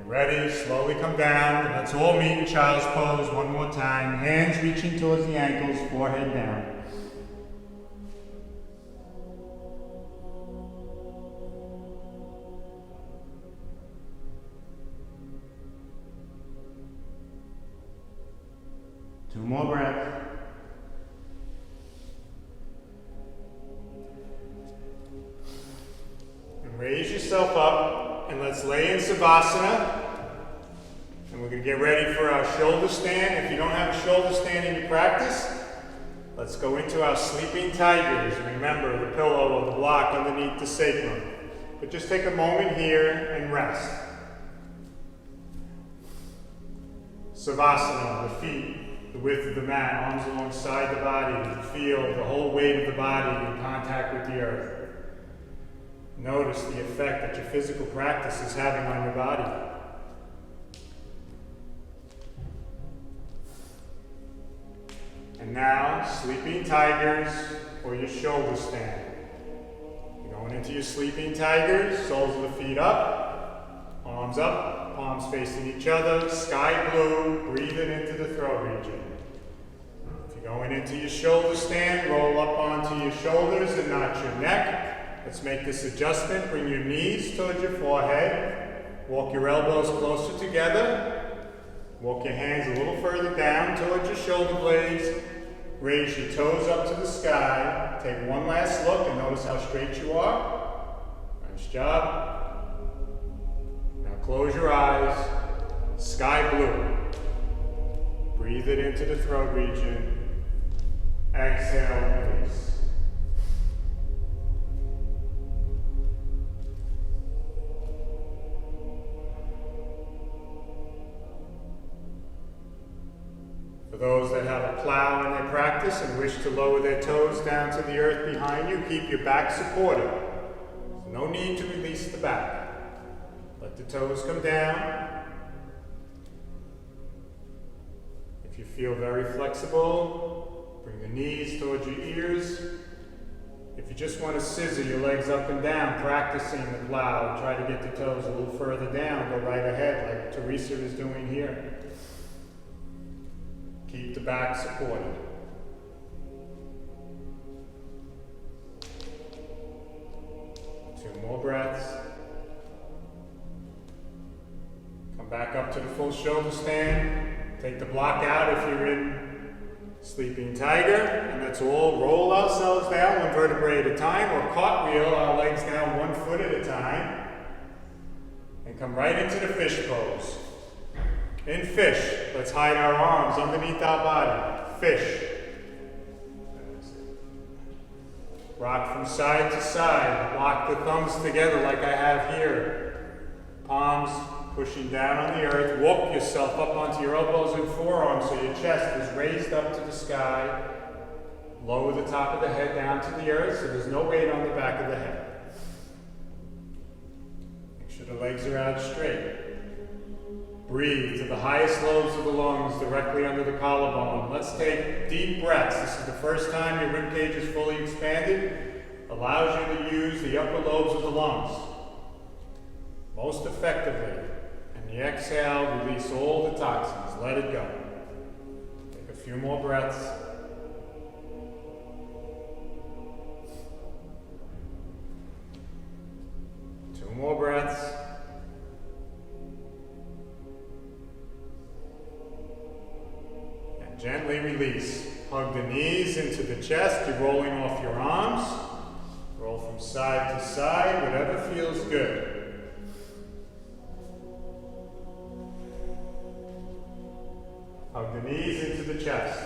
Ready, slowly come down, and let's all meet in child's pose one more time. Hands reaching towards the ankles, forehead down. Two more breaths. And raise yourself up. And let's lay in Savasana. And we're going to get ready for our shoulder stand. If you don't have a shoulder stand in your practice, let's go into our sleeping tigers. Remember the pillow or the block underneath the sacrum. But just take a moment here and rest. Savasana, the feet, the width of the mat, arms alongside the body. Feel the whole weight of the body in contact with the earth. Notice the effect that your physical practice is having on your body. And now, sleeping tigers or your shoulder stand. You're going into your sleeping tigers, soles of the feet up, arms up, palms facing each other, sky blue, breathing into the throat region. If you're going into your shoulder stand, roll up onto your shoulders and not your neck. Let's make this adjustment. Bring your knees towards your forehead. Walk your elbows closer together. Walk your hands a little further down towards your shoulder blades. Raise your toes up to the sky. Take one last look and notice how straight you are. Nice job. Now close your eyes. Sky blue. Breathe it into the throat region. Exhale, release. For those that have a plow in their practice and wish to lower their toes down to the earth behind you, keep your back supported. There's no need to release the back. Let the toes come down. If you feel very flexible, bring the knees towards your ears. If you just want to scissor your legs up and down, practicing the plow, try to get the toes a little further down, go right ahead like Teresa is doing here. Keep the back supported. Two more breaths. Come back up to the full shoulder stand. Take the block out if you're in Sleeping Tiger, and let's all roll ourselves down one vertebrae at a time, or cartwheel our legs down 1 foot at a time, and come right into the fish pose. In fish, let's hide our arms underneath our body. Fish. Rock from side to side. Lock the thumbs together like I have here. Palms pushing down on the earth. Walk yourself up onto your elbows and forearms so your chest is raised up to the sky. Lower the top of the head down to the earth so there's no weight on the back of the head. Make sure the legs are out straight. Breathe to the highest lobes of the lungs directly under the collarbone. Let's take deep breaths. This is the first time your rib cage is fully expanded. Allows you to use the upper lobes of the lungs most effectively. And the exhale, release all the toxins. Let it go. Take a few more breaths. Two more breaths. And gently release. Hug the knees into the chest. You're rolling off your arms. Roll from side to side, whatever feels good. Hug the knees into the chest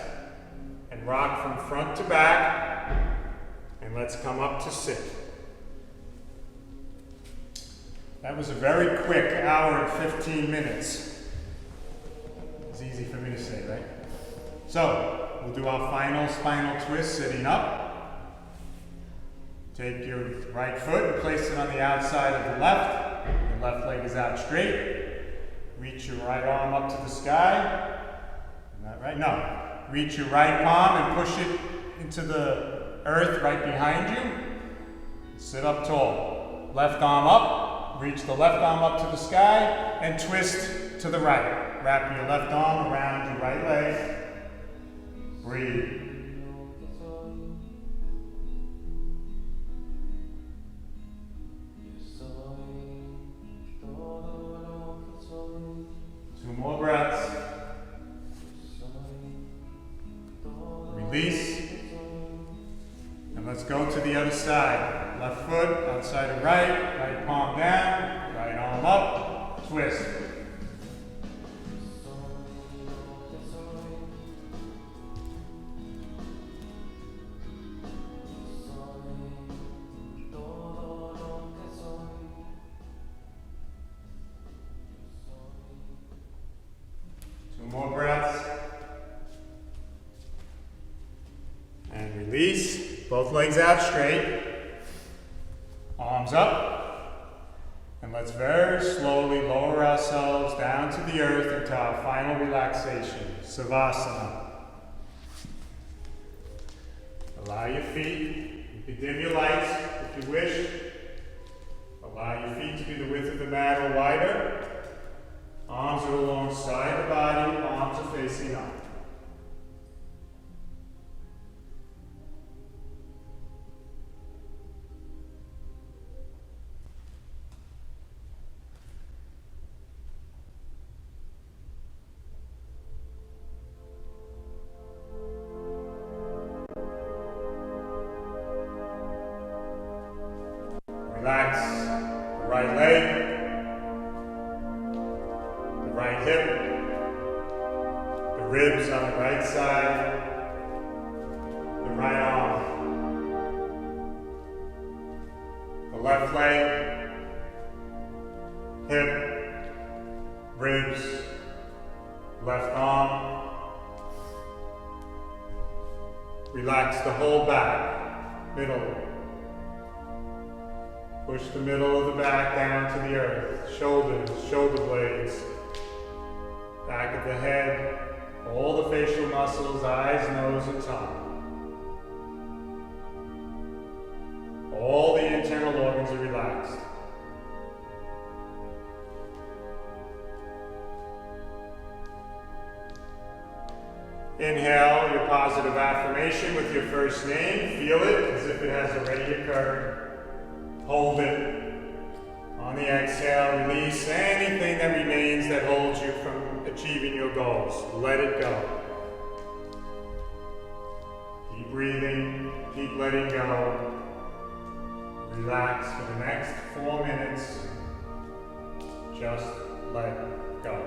and rock from front to back, and let's come up to sit. That was a very quick hour and 15 minutes. It's easy for me to say, right? So, we'll do our final spinal twist sitting up. Take your right foot and place it on the outside of the left. Your left leg is out straight. Reach your right arm up to the sky. Not right? No. Reach your right palm and push it into the earth right behind you. Sit up tall. Left arm up. Reach the left arm up to the sky and twist to the right. Wrap your left arm around your right leg. Breathe. Two more breaths. Release. And let's go to the other side. Left foot outside of right. Right palm down. Right arm up. Twist. More breaths. And release. Both legs out straight. Arms up. And let's very slowly lower ourselves down to the earth into our final relaxation, Savasana. Allow your feet. You can dim your lights if you wish. Allow your feet to be the width of the mat or wider. Arms are alongside the body, arms are facing up. Relax the right leg. Right hip, the ribs on the right side, the right arm, the left leg, hip, ribs, left arm, Relax the whole back, middle. Push the middle of the back down to the earth. Shoulders, shoulder blades, back of the head, all the facial muscles, eyes, nose, and tongue. All the internal organs are relaxed. Inhale your positive affirmation with your first name. Feel it as if it has already occurred. Hold it. On the exhale, release anything that remains that holds you from achieving your goals. Let it go. Keep breathing. Keep letting go. Relax for the next 4 minutes. Just let go.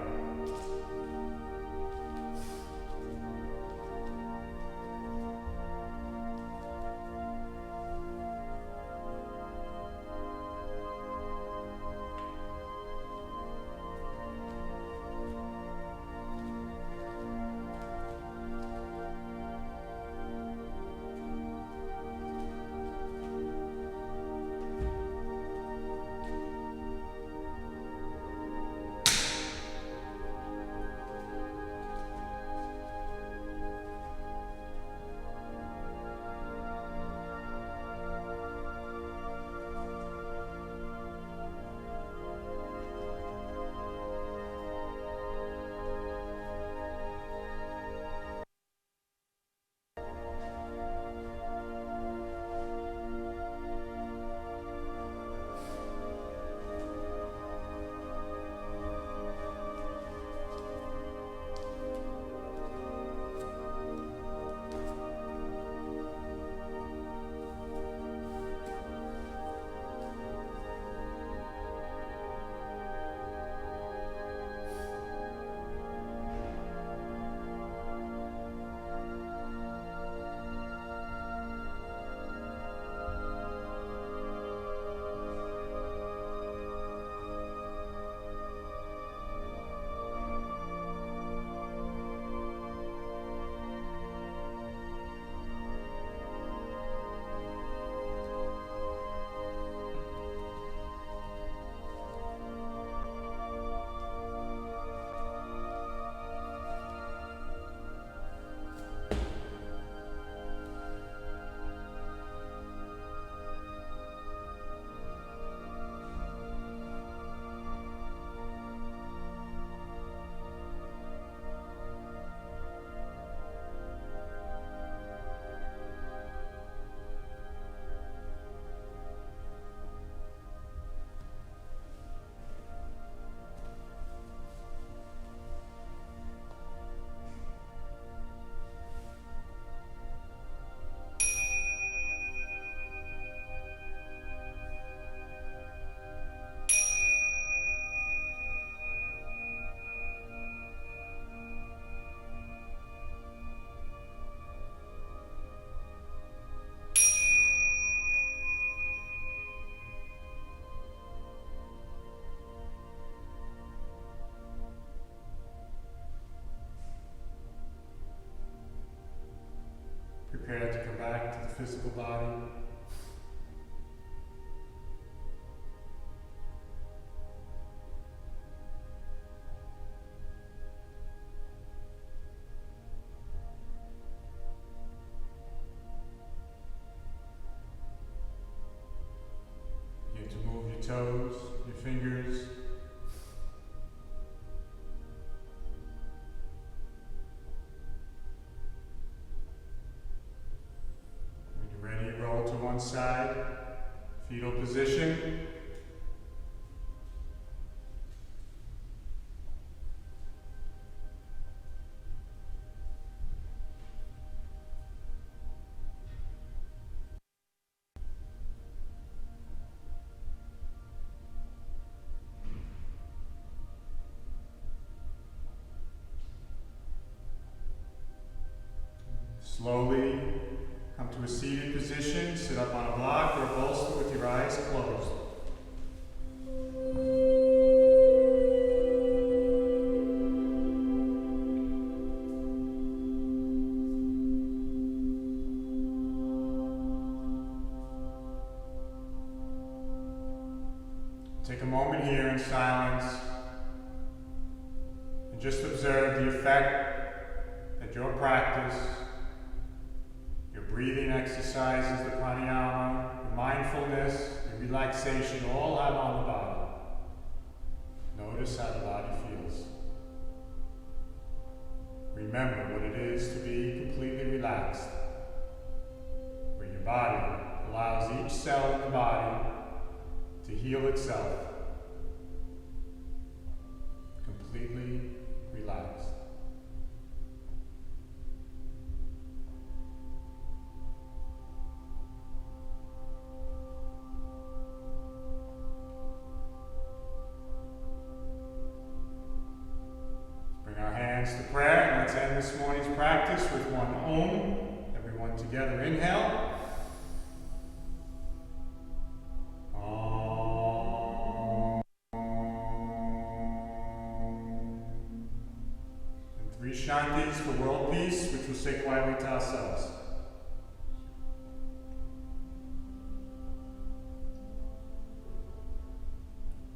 Prepare to come back to the physical body. Begin to move your toes, your fingers. Roll to one side, fetal position. Slowly come to a seated position, sit up on a block or a bolster with your eyes closed. observe the effect that your practice, your breathing exercises, the pranayama, the mindfulness, the relaxation all have on the body. Notice how the body feels. Remember what it is to be completely relaxed, where your body allows each cell in the body to heal itself, completely relaxed. Bring our hands to prayer, and let's end this morning's practice with one Om. Everyone together, inhale. And 3 Shantis for world peace, which we'll say quietly to ourselves.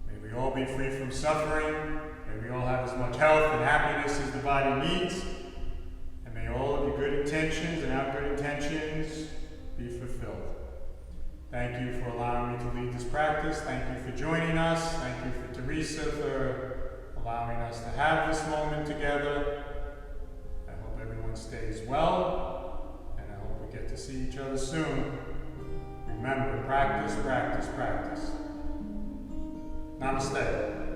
May we all be free from suffering. May we all have as much health and happiness as the body needs. And may all of your good intentions and our good intentions be fulfilled. Thank you for allowing me to lead this practice. Thank you for joining us. Thank you for Teresa for allowing us to have this moment together. I hope everyone stays well, and I hope we get to see each other soon. Remember, practice, practice, practice. Namaste.